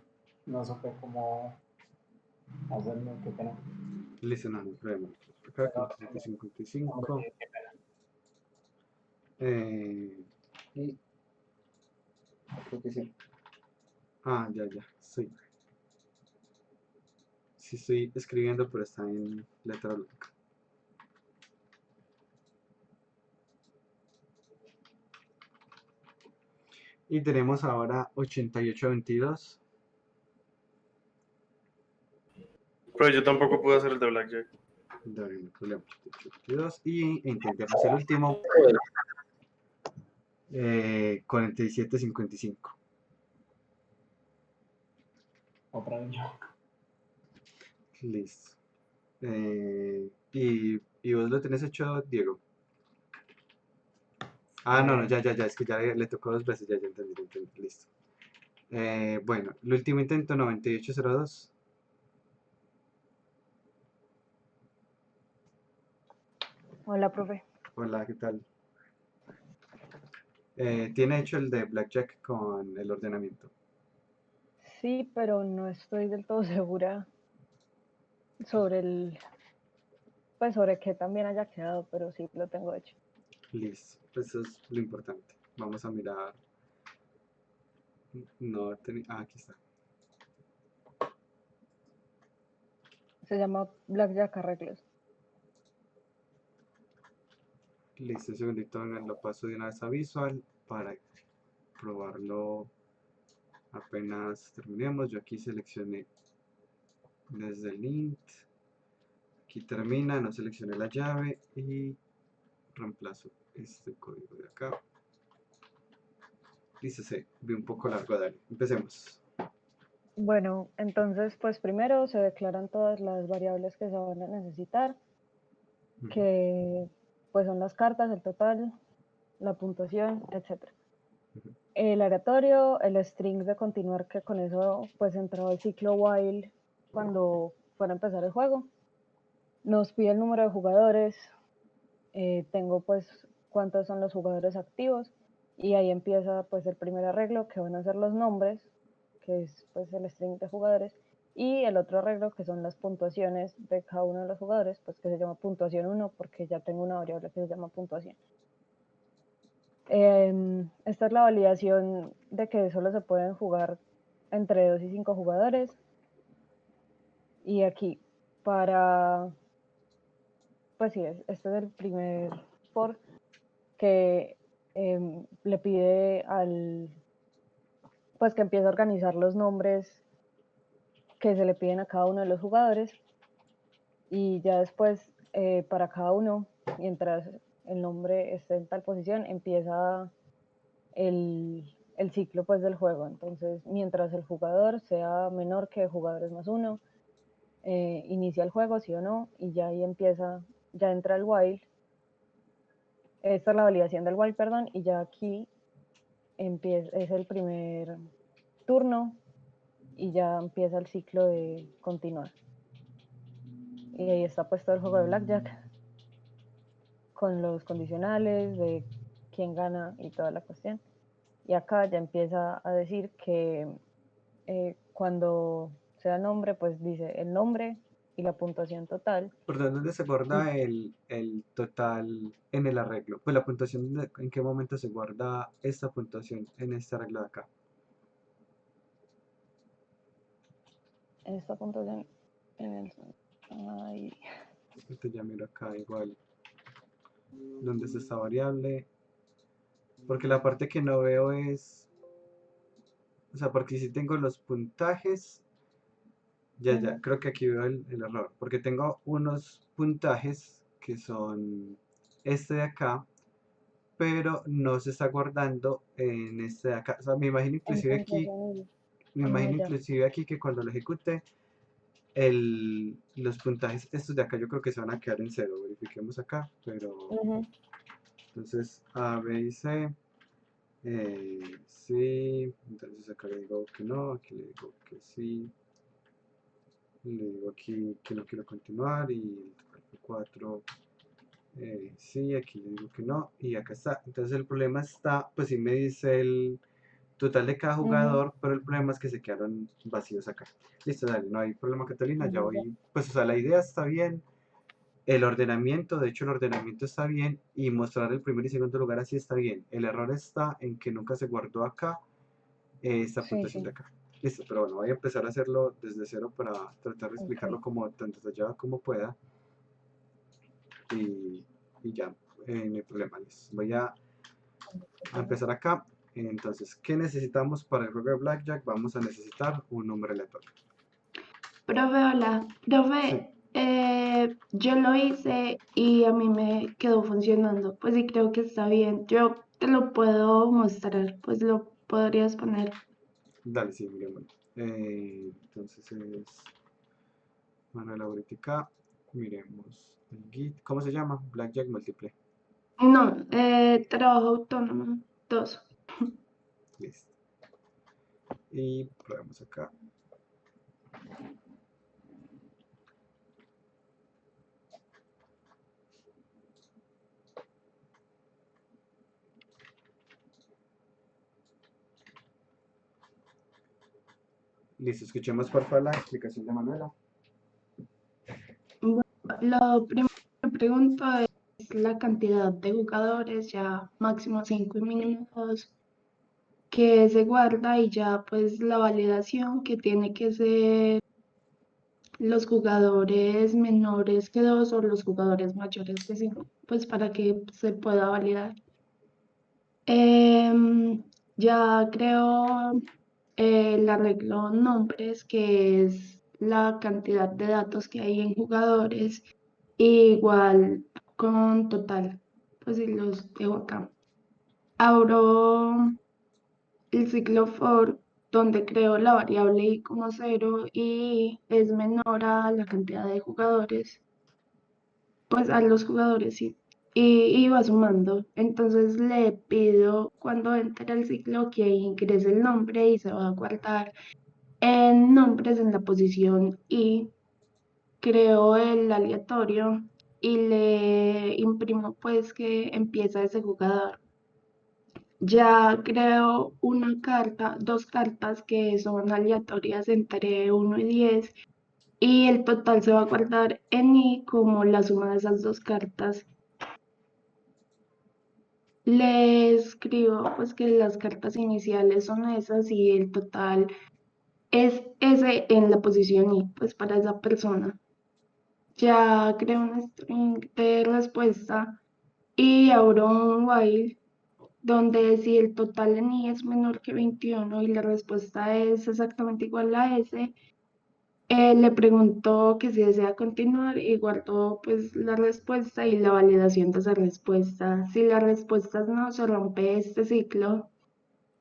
supe cómo hacerlo, qué pena. Listo, no hay problema. Acá, 47.55. Y creo que sí. Ah, ya, sí. Sí estoy escribiendo, pero está en letra blanca. Y tenemos ahora 88.22. Pero yo tampoco pude hacer el de Blackjack. Dale, no hay problema, 88.22. Y intentemos el último. 47.55. Otra vez yo. Listo. ¿Y vos lo tenés hecho, Diego? Ah, no, ya, es que ya le tocó dos veces, ya entendí, listo. Bueno, el último intento, 98.02. Hola, profe. Hola, ¿qué tal? ¿Tiene hecho el de Blackjack con el ordenamiento? Sí, pero no estoy del todo segura sobre sobre que también haya quedado, pero sí lo tengo hecho. Listo, eso es lo importante. Vamos a mirar. No, aquí está. Se llama Blackjack Arreglos. Listo, un segundito, lo paso de una vez a Visual para probarlo apenas terminemos. Yo aquí seleccioné desde el int. Aquí termina, no seleccioné la llave y reemplazo este código de acá. Listo, se ve un poco largo, dale. Empecemos. Bueno, entonces, pues primero se declaran todas las variables que se van a necesitar, que pues son las cartas, el total, la puntuación, etc. El aleatorio, el string de continuar, que con eso pues entraba el ciclo while cuando fuera a empezar el juego. Nos pide el número de jugadores, tengo pues cuántos son los jugadores activos y ahí empieza pues el primer arreglo que van a ser los nombres, que es pues el string de jugadores, y el otro arreglo que son las puntuaciones de cada uno de los jugadores, pues que se llama puntuación 1 porque ya tengo una variable que se llama puntuación. Esta es la validación de que solo se pueden jugar entre 2 y 5 jugadores. Y aquí, pues sí, este es el primer for que le pide pues que empiece a organizar los nombres que se le piden a cada uno de los jugadores. Y ya después, para cada uno, mientras el nombre esté en tal posición, empieza el ciclo pues del juego. Entonces, mientras el jugador sea menor que jugadores más uno, inicia el juego, sí o no, y ya ahí ya entra el while. Esta es la validación del while, perdón, y ya aquí es el primer turno y ya empieza el ciclo de continuar. Y ahí está puesto el juego de Blackjack con los condicionales de quién gana y toda la cuestión. Y acá ya empieza a decir que cuando sea nombre, pues dice el nombre y la puntuación total. ¿Por dónde se guarda el total en el arreglo? Pues la puntuación, ¿en qué momento se guarda esta puntuación en este arreglo de acá? Esta puntuación ahí. Entonces ya miro acá igual donde está esta variable. Porque la parte que no veo es... O sea, porque si tengo los puntajes... Ya, creo que aquí veo el error. Porque tengo unos puntajes que son este de acá, pero no se está guardando en este de acá. O sea, me imagino inclusive aquí, que cuando lo ejecute, los puntajes estos de acá yo creo que se van a quedar en cero. Verifiquemos acá, pero... Entonces, A, B y C, sí, entonces acá le digo que no, aquí le digo que sí, le digo aquí que no quiero continuar y el 4, sí, aquí le digo que no y acá está. Entonces el problema está, pues sí me dice el total de cada jugador, pero el problema es que se quedaron vacíos acá. Listo, dale, no hay problema, Catalina, ya voy, pues o sea, la idea está bien. El ordenamiento, de hecho el ordenamiento está bien y mostrar el primer y segundo lugar así está bien. El error está en que nunca se guardó acá esta puntuación de acá. Listo, pero bueno, voy a empezar a hacerlo desde cero para tratar de explicarlo como tan detallado como pueda. Y ya, no hay problema. Listo. Voy a empezar acá. Entonces, ¿qué necesitamos para el juego de Blackjack? Vamos a necesitar un número aleatorio. Profe, hola. Profe, yo lo hice y a mí me quedó funcionando. Pues sí, creo que está bien. Yo te lo puedo mostrar, pues lo podrías poner. Dale, sí, miremoslo. Entonces es Manuel Aurética. Miremos el Git. ¿Cómo se llama? Blackjack múltiple. No, trabajo autónomo, 2. Listo. Y probemos acá. Listo, escuchemos por favor la explicación de Manuela. Bueno, lo primero que pregunto es la cantidad de jugadores, ya máximo 5 y mínimo 2, que se guarda y ya pues la validación que tiene que ser los jugadores menores que 2 o los jugadores mayores que 5, pues para que se pueda validar. Ya creo el arreglo nombres, que es la cantidad de datos que hay en jugadores, igual con total, pues si los dejo acá. Abro el ciclo for, donde creo la variable i como 0 y es menor a la cantidad de jugadores, pues a los jugadores, sí. Y va sumando. Entonces le pido cuando entre el ciclo que ingrese el nombre y se va a guardar en nombres en la posición i. Creo el aleatorio y le imprimo pues que empieza ese jugador. Ya creo una carta, 2 cartas que son aleatorias entre 1 y 10 y el total se va a guardar en i como la suma de esas 2 cartas. le escribo pues que las cartas iniciales son esas y el total es ese en la posición I, pues para esa persona. Ya creo un string de respuesta y abro un while donde si el total en I es menor que 21 y la respuesta es exactamente igual a ese, le pregunto que si desea continuar y guardo pues la respuesta y la validación de esa respuesta. Si la respuesta es no, se rompe este ciclo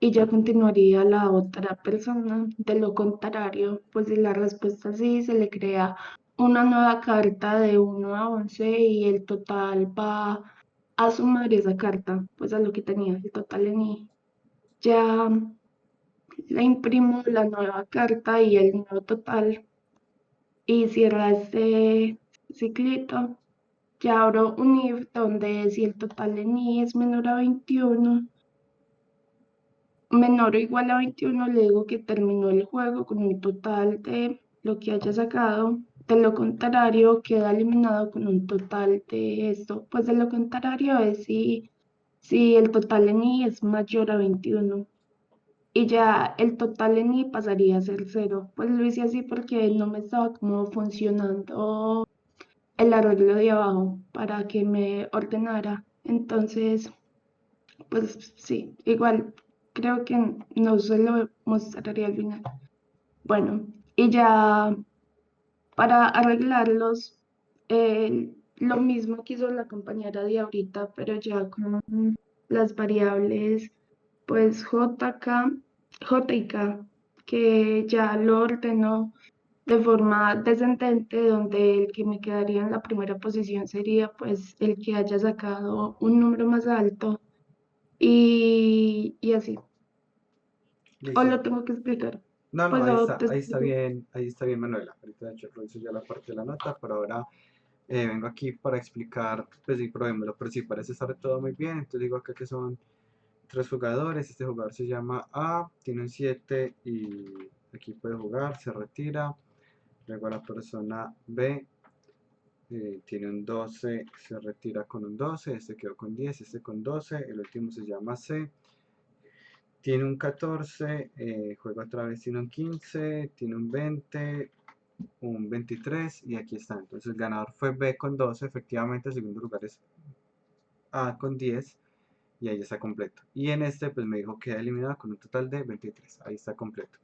y ya continuaría la otra persona. De lo contrario, pues si la respuesta sí, se le crea una nueva carta de 1 a 11 y el total va a sumar esa carta, pues a lo que tenía el total en I. Ya le imprimo la nueva carta y el nuevo total y cierra este ciclito. Ya abro un if donde si el total en I es menor a 21, menor o igual a 21, le digo que terminó el juego con un total de lo que haya sacado. De lo contrario, queda eliminado con un total de esto. Pues de lo contrario es si el total en I es mayor a 21. Y ya el total en I pasaría a ser 0. Pues lo hice así porque no me estaba como funcionando el arreglo de abajo para que me ordenara. Entonces, pues sí, igual creo que no se lo mostraría al final. Bueno, y ya para arreglarlos, lo mismo que hizo la compañera de ahorita, pero ya con las variables, pues J y K, que ya lo ordenó de forma descendente, donde el que me quedaría en la primera posición sería pues el que haya sacado un número más alto y así. ¿O Listo. lo tengo que explicar? No, no, Pues te explico. ahí está bien, Manuela. Ahorita de hecho reviso ya la parte de la nota, pero ahora vengo aquí para explicar, pues sí, probémoslo, pero sí, parece estar todo muy bien. Entonces digo acá que son 3 jugadores, este jugador se llama A, tiene un 7 y aquí puede jugar, se retira. Luego la persona B tiene un 12, se retira con un 12, este quedó con 10, este con 12, el último se llama C. Tiene un 14, juega otra vez, tiene un 15, tiene un 20, un 23 y aquí está. Entonces el ganador fue B con 12, efectivamente el segundo lugar es A con 10 y ahí está completo. Y en este pues me dijo que queda eliminado con un total de 23, ahí está completo.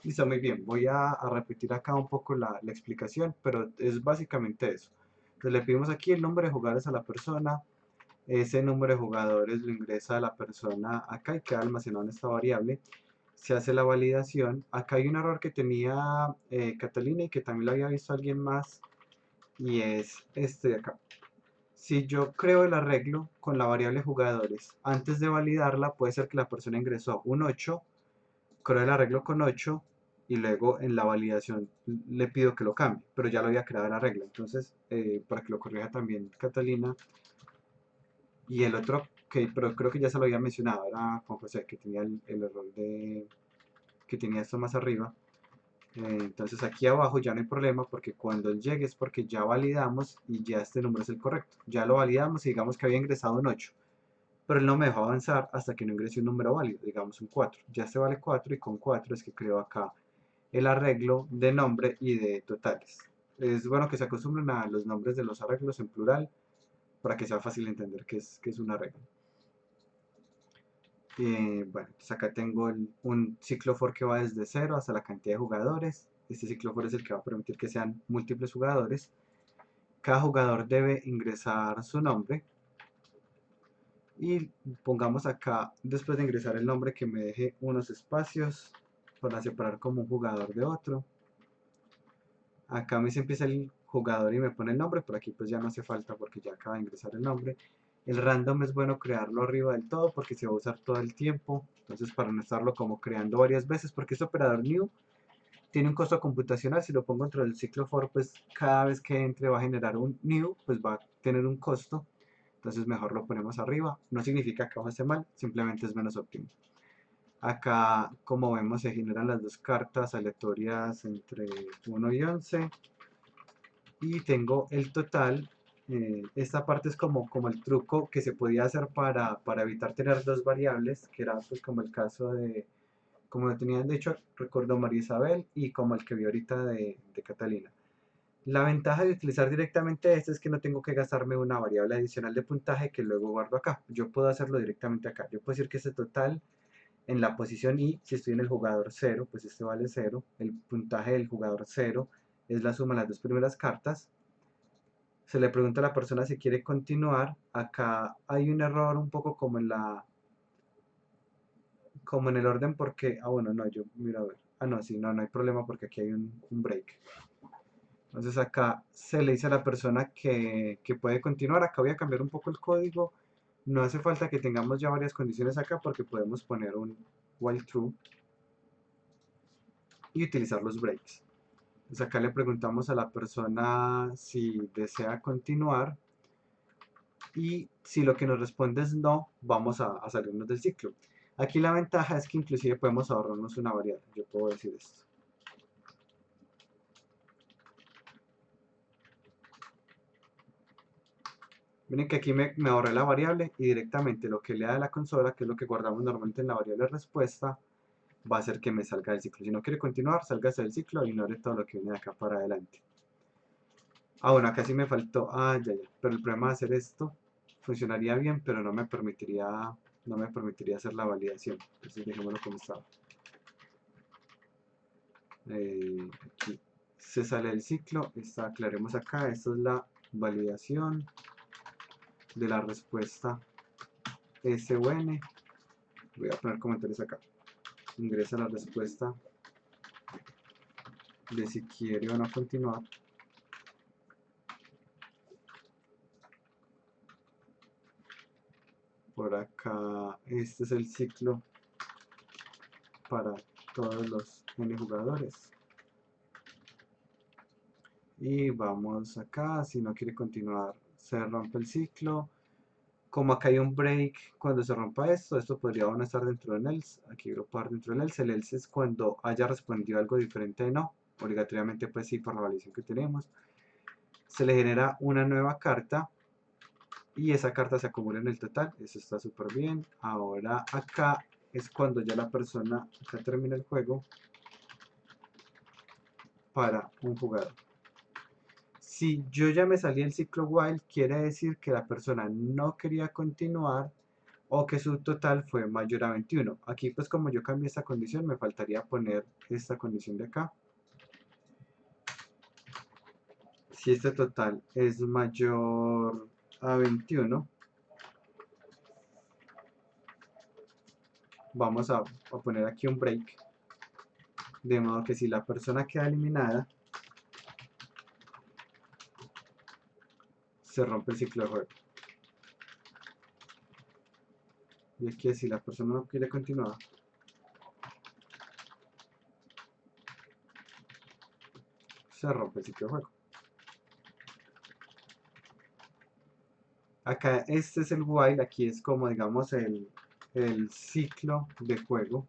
Listo, muy bien, voy a repetir acá un poco la explicación, pero es básicamente eso. Entonces le pedimos aquí el nombre de jugadores a la persona, ese número de jugadores lo ingresa a la persona acá y queda almacenado en esta variable. Se hace la validación. Acá hay un error que tenía Catalina y que también lo había visto alguien más y es este de acá. Si yo creo el arreglo con la variable jugadores, antes de validarla puede ser que la persona ingresó un 8, creo el arreglo con 8 y luego en la validación le pido que lo cambie, pero ya lo había creado el arreglo. Entonces, para que lo corrija también Catalina. Y el otro, pero creo que ya se lo había mencionado, era Juan José, que tenía el error de que tenía esto más arriba. Entonces aquí abajo ya no hay problema porque cuando él llegue es porque ya validamos y ya este número es el correcto. Ya lo validamos y digamos que había ingresado un 8, pero él no me dejó avanzar hasta que no ingrese un número válido, digamos un 4. Ya este vale 4 y con 4 es que creo acá el arreglo de nombre y de totales. Es bueno que se acostumbren a los nombres de los arreglos en plural para que sea fácil entender qué es un arreglo. Bueno, entonces acá tengo un ciclo for que va desde 0 hasta la cantidad de jugadores. Este ciclo for es el que va a permitir que sean múltiples jugadores. Cada jugador debe ingresar su nombre. Y pongamos acá, después de ingresar el nombre, que me deje unos espacios para separar como un jugador de otro. Acá me empieza el jugador y me pone el nombre, por aquí pues ya no hace falta porque ya acaba de ingresar el nombre. El random es bueno crearlo arriba del todo porque se va a usar todo el tiempo. Entonces para no estarlo como creando varias veces, porque este operador new tiene un costo computacional. Si lo pongo dentro del ciclo for, pues cada vez que entre va a generar un new, pues va a tener un costo. Entonces mejor lo ponemos arriba. No significa que abajo esté mal, simplemente es menos óptimo. Acá, como vemos, se generan las dos cartas aleatorias entre 1 y 11. Y tengo el total esta parte es como el truco que se podía hacer para evitar tener dos variables, que era pues como el caso de, como lo tenían de hecho, recuerdo María Isabel y como el que vi ahorita de Catalina. La ventaja de utilizar directamente esto es que no tengo que gastarme una variable adicional de puntaje que luego guardo acá. Yo puedo hacerlo directamente acá. Yo puedo decir que este total en la posición I, si estoy en el jugador 0, pues este vale 0. El puntaje del jugador 0 es la suma de las dos primeras cartas. Se le pregunta a la persona si quiere continuar. Acá hay un error un poco como en el orden porque, bueno, no, yo miro a ver. No, sí, no hay problema porque aquí hay un break. Entonces acá se le dice a la persona que puede continuar. Acá voy a cambiar un poco el código. No hace falta que tengamos ya varias condiciones acá porque podemos poner un while true y utilizar los breaks. Entonces acá le preguntamos a la persona si desea continuar y si lo que nos responde es no, vamos a salirnos del ciclo. Aquí la ventaja es que inclusive podemos ahorrarnos una variable. Yo puedo decir esto. Miren que aquí me ahorré la variable y directamente lo que lea de la consola, que es lo que guardamos normalmente en la variable respuesta, va a hacer que me salga del ciclo. Si no quiere continuar, sálgase del ciclo e ignore todo lo que viene de acá para adelante. Bueno, acá sí me faltó. Ya. Pero el problema de hacer esto funcionaría bien, pero no me permitiría hacer la validación. Entonces dejémoslo como estaba. Aquí se sale del ciclo. Aclaremos acá. Esto es la validación de la respuesta SUN. Voy a poner comentarios acá. Ingresa la respuesta de si quiere o no continuar. Por acá, este es el ciclo para todos los N jugadores. Y vamos acá, si no quiere continuar, se rompe el ciclo. Como acá hay un break, cuando se rompa esto podría aún estar dentro del else. Aquí lo puedo dar dentro del else. El else es cuando haya respondido algo diferente de no. Obligatoriamente pues sí, por la validación que tenemos. Se le genera una nueva carta y esa carta se acumula en el total. Eso está súper bien. Ahora acá es cuando ya la persona, acá termina el juego para un jugador. Si yo ya me salí del ciclo while, quiere decir que la persona no quería continuar o que su total fue mayor a 21. Aquí pues como yo cambié esta condición, me faltaría poner esta condición de acá. Si este total es mayor a 21, vamos a poner aquí un break. De modo que si la persona queda eliminada, se rompe el ciclo de juego. Y aquí si la persona no quiere continuar, se rompe el ciclo de juego. Acá este es el while, aquí es como digamos el ciclo de juego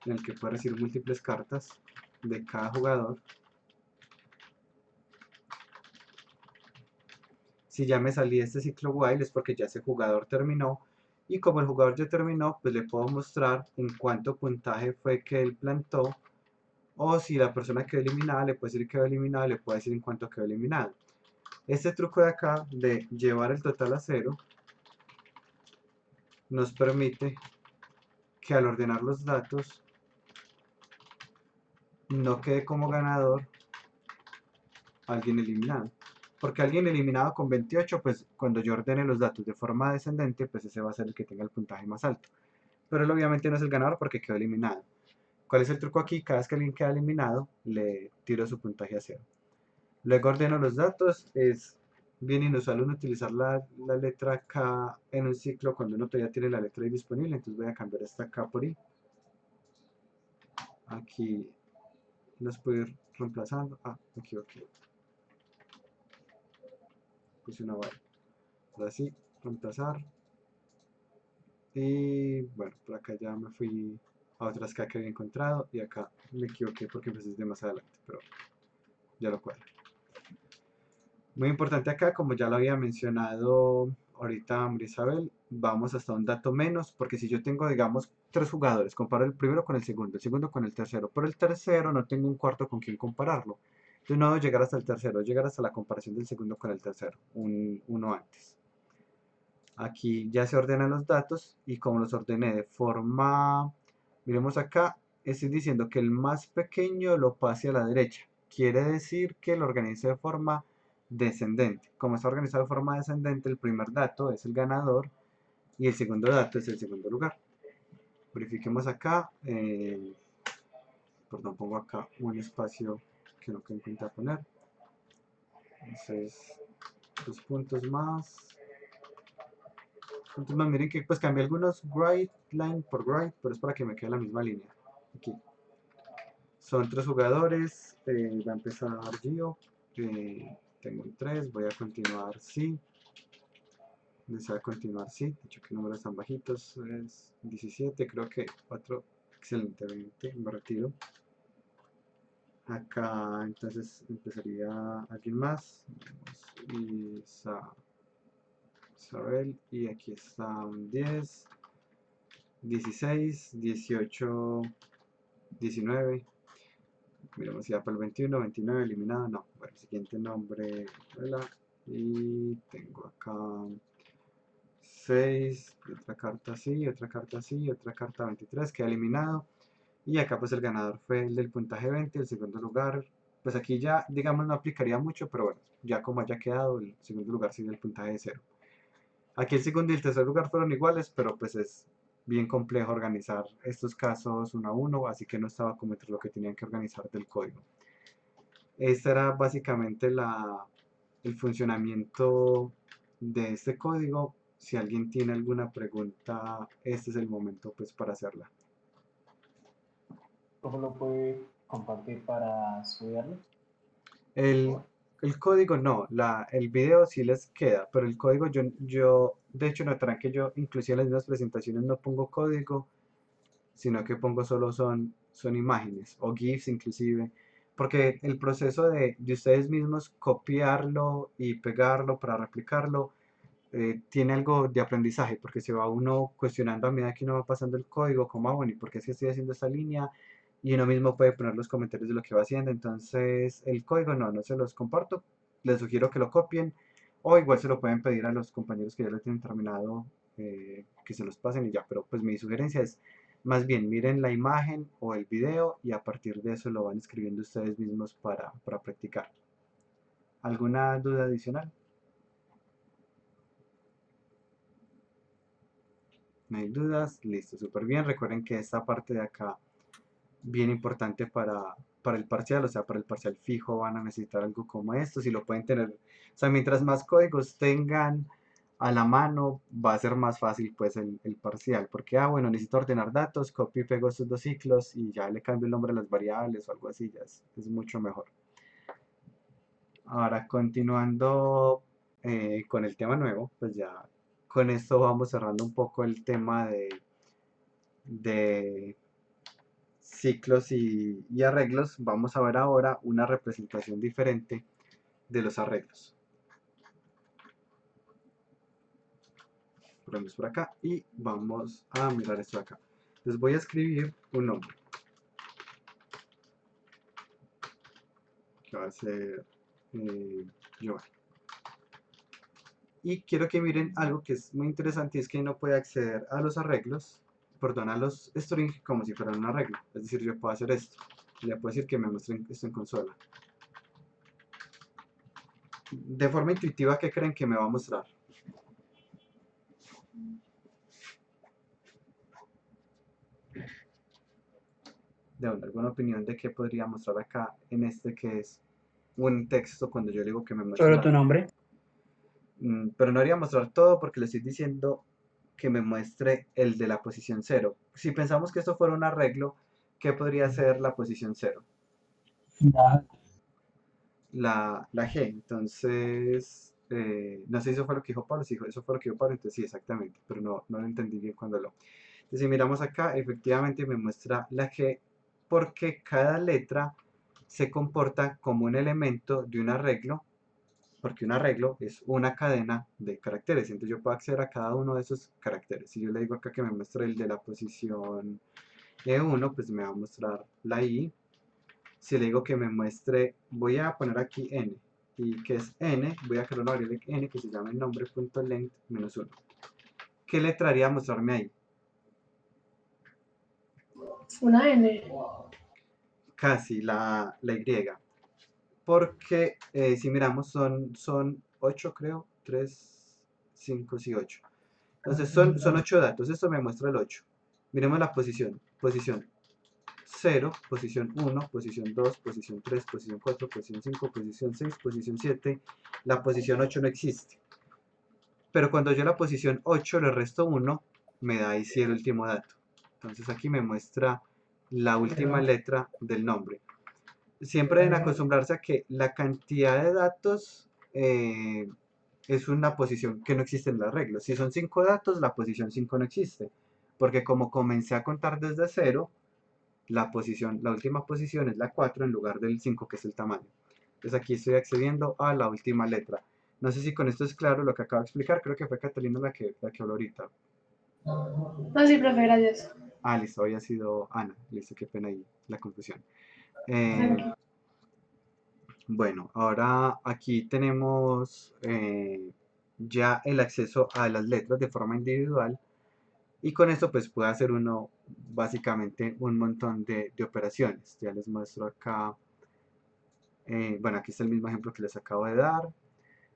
en el que puede recibir múltiples cartas de cada jugador. Si ya me salí de este ciclo while es porque ya ese jugador terminó, y como el jugador ya terminó, pues le puedo mostrar en cuánto puntaje fue que él plantó, o si la persona quedó eliminada, le puedo decir que quedó eliminada, le puedo decir en cuánto quedó eliminado. Este truco de acá, de llevar el total a 0, nos permite que al ordenar los datos, no quede como ganador alguien eliminado. Porque alguien eliminado con 28, pues cuando yo ordene los datos de forma descendente, pues ese va a ser el que tenga el puntaje más alto. Pero él obviamente no es el ganador porque quedó eliminado. ¿Cuál es el truco aquí? Cada vez que alguien queda eliminado, le tiro su puntaje a 0. Luego ordeno los datos. Es bien inusual uno utilizar la letra K en un ciclo cuando uno todavía tiene la letra I disponible. Entonces voy a cambiar esta K por I. Aquí los puedo ir reemplazando. Me equivoqué. Puse una barra. Ahora sí, reemplazar. Y bueno, por acá ya me fui a otras K que había encontrado. Y acá me equivoqué porque empecé de más adelante. Pero ya lo cuadro. Muy importante acá, como ya lo había mencionado ahorita Isabel, vamos hasta un dato menos, porque si yo tengo, digamos, 3 jugadores, comparo el primero con el segundo con el tercero, pero el tercero no tengo un cuarto con quien compararlo. Entonces no debo llegar hasta el tercero, llegar hasta la comparación del segundo con el tercero, uno antes. Aquí ya se ordenan los datos y como los ordené de forma, miremos acá, estoy diciendo que el más pequeño lo pase a la derecha. Quiere decir que lo organice de forma descendente. Como está organizado de forma descendente, el primer dato es el ganador y el segundo dato es el segundo lugar. Verifiquemos acá. Perdón, pongo acá un espacio que no quedé en cuenta poner. Entonces, 2 puntos más, miren que pues cambié algunos write line por write, pero es para que me quede la misma línea. Aquí. Son 3 jugadores, va a empezar Gio, tengo un 3, voy a continuar sí, desea continuar sí, de hecho que números tan bajitos, es 17, creo que 4, excelente, 20, me retiro. Acá entonces empezaría alguien más, Isabel, y aquí está un 10, 16, 18, 19. Miremos ya para el 21, 29 eliminado, no. Bueno, siguiente nombre, y tengo acá 6, otra carta así, otra carta así, otra carta 23, queda eliminado. Y acá pues el ganador fue el del puntaje 20, el segundo lugar, pues aquí ya digamos no aplicaría mucho, pero bueno, ya como haya quedado, el segundo lugar sigue el puntaje de 0. Aquí el segundo y el tercer lugar fueron iguales, pero pues es bien complejo organizar estos casos uno a uno, así que no estaba como entre lo que tenían que organizar del código. Este era básicamente el funcionamiento de este código. Si alguien tiene alguna pregunta, este es el momento pues para hacerla. ¿Cómo lo puede compartir para estudiarlo? El código no, el video sí les queda, pero el código yo de hecho notarán que yo inclusive en las mismas presentaciones no pongo código, sino que pongo solo son imágenes o GIFs inclusive, porque el proceso de ustedes mismos copiarlo y pegarlo para replicarlo tiene algo de aprendizaje, porque se va uno cuestionando a medida que uno va pasando el código, como, bueno, ¿y por qué es que estoy haciendo esta línea? Y uno mismo puede poner los comentarios de lo que va haciendo. Entonces el código no se los comparto, les sugiero que lo copien o igual se lo pueden pedir a los compañeros que ya lo tienen terminado, que se los pasen y ya, pero pues mi sugerencia es más bien miren la imagen o el video y a partir de eso lo van escribiendo ustedes mismos para practicar. ¿Alguna duda adicional? No hay dudas, listo, súper bien. Recuerden que esta parte de acá, bien importante para el parcial, o sea, para el parcial fijo van a necesitar algo como esto, si lo pueden tener, o sea, mientras más códigos tengan a la mano, va a ser más fácil pues el parcial, porque, bueno, necesito ordenar datos, copio y pego estos 2 ciclos y ya le cambio el nombre a las variables o algo así, ya es mucho mejor. Ahora, continuando con el tema nuevo, pues ya con esto vamos cerrando un poco el tema de ciclos y arreglos. Vamos a ver ahora una representación diferente de los arreglos. Ponemos por acá y vamos a mirar esto de acá. Les voy a escribir un nombre, que va a ser Giovanni. Y quiero que miren algo que es muy interesante, y es que no puede acceder a los arreglos, perdón, a los strings como si fueran un arreglo. Es decir, yo puedo hacer esto. Le puedo decir que me muestren esto en consola. De forma intuitiva, ¿qué creen que me va a mostrar? ¿De alguna opinión de qué podría mostrar acá en este que es un texto cuando yo le digo que me muestre? ¿Solo tu nombre? Pero no haría mostrar todo porque le estoy diciendo que me muestre el de la posición 0. Si pensamos que esto fuera un arreglo, ¿qué podría ser la posición 0? La G. Entonces, no sé si eso fue lo que dijo Pablo. Si eso fue lo que dijo Pablo, entonces sí, exactamente. Pero no lo entendí bien cuando lo... Entonces, si miramos acá, efectivamente me muestra la G porque cada letra se comporta como un elemento de un arreglo porque un arreglo es una cadena de caracteres, entonces yo puedo acceder a cada uno de esos caracteres. Si yo le digo acá que me muestre el de la posición E1, pues me va a mostrar la I. Si le digo que me muestre, voy a poner aquí N, y que es N, voy a crear una variable N que se llama el nombre.length -1. ¿Qué letra haría mostrarme ahí? Una N. Casi, la Y. Porque si miramos son 8 creo, 3, 5, sí, 8. Entonces son 8 datos, esto me muestra el 8. Miremos la posición, posición 0, posición 1, posición 2, posición 3, posición 4, posición 5, posición 6, posición 7. La posición 8 no existe. Pero cuando yo la posición 8 le resto 1, me da ahí sí el último dato. Entonces aquí me muestra la última letra del nombre. Siempre deben acostumbrarse a que la cantidad de datos es una posición que no existe en las reglas. Si son 5 datos, la posición 5 no existe. Porque como comencé a contar desde 0, la última posición es la 4 en lugar del 5, que es el tamaño. Entonces aquí estoy accediendo a la última letra. No sé si con esto es claro lo que acabo de explicar. Creo que fue Catalina la que habló ahorita. No, sí, profe, gracias. Ah, listo, había sido Ana. Listo, qué pena ahí la confusión. Tranqui. Bueno, ahora aquí tenemos ya el acceso a las letras de forma individual, y con esto pues puede hacer uno básicamente un montón de operaciones. Ya les muestro acá, bueno, aquí está el mismo ejemplo que les acabo de dar,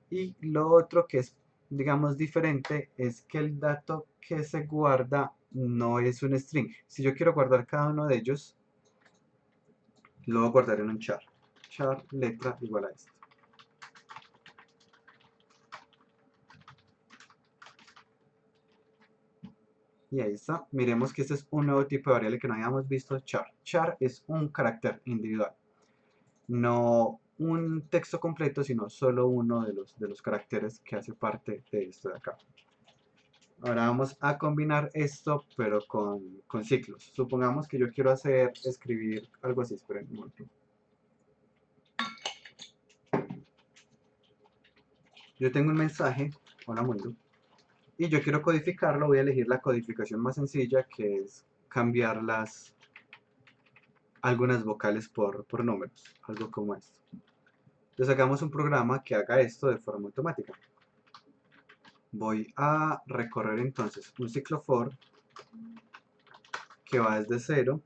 y lo otro que es, digamos, diferente es que el dato que se guarda no es un string. Si yo quiero guardar cada uno de ellos, lo voy a guardar en un char. Char letra igual a esto. Y ahí está. Miremos que este es un nuevo tipo de variable que no habíamos visto, char. Char es un carácter individual. No un texto completo, sino solo uno de los caracteres que hace parte de esto de acá. Ahora vamos a combinar esto, pero con ciclos. Supongamos que yo quiero escribir algo así. Esperen un momento. Yo tengo un mensaje, hola mundo, y yo quiero codificarlo. Voy a elegir la codificación más sencilla, que es cambiar algunas vocales por números, algo como esto. Entonces hagamos un programa que haga esto de forma automática. Voy a recorrer entonces un ciclo for que va desde 0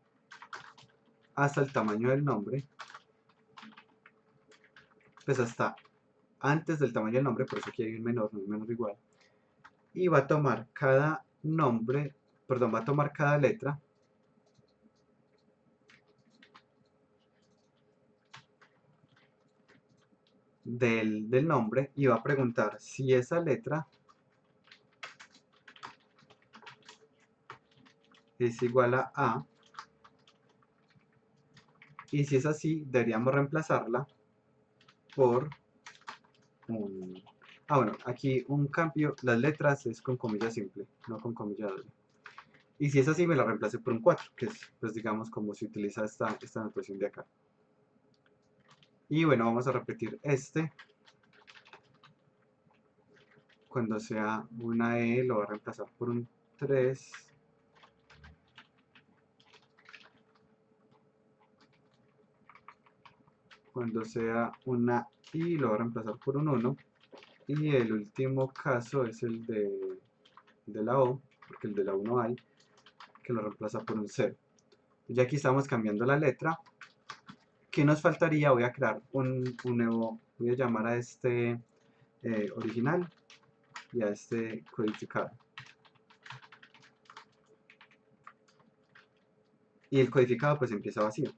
hasta el tamaño del nombre, pues hasta antes del tamaño del nombre, por eso aquí hay un menor, no un menor igual, y va a tomar cada nombre, perdón, va a tomar cada letra del nombre y va a preguntar si esa letra es igual a A, y si es así, deberíamos reemplazarla por un... Ah, bueno, aquí un cambio, las letras es con comilla simple, no con comilla doble. Y si es así, me la reemplacé por un 4, que es, pues digamos, como se utiliza esta notación de acá. Y bueno, vamos a repetir este. Cuando sea una E, lo va a reemplazar por un 3. Cuando sea una I, lo va a reemplazar por un 1. Y el último caso es el de la O, porque el de la 1 hay, que lo reemplaza por un 0. Ya aquí estamos cambiando la letra. ¿Qué nos faltaría? Voy a crear un nuevo, voy a llamar a este original y a este codificado. Y el codificado pues empieza vacío.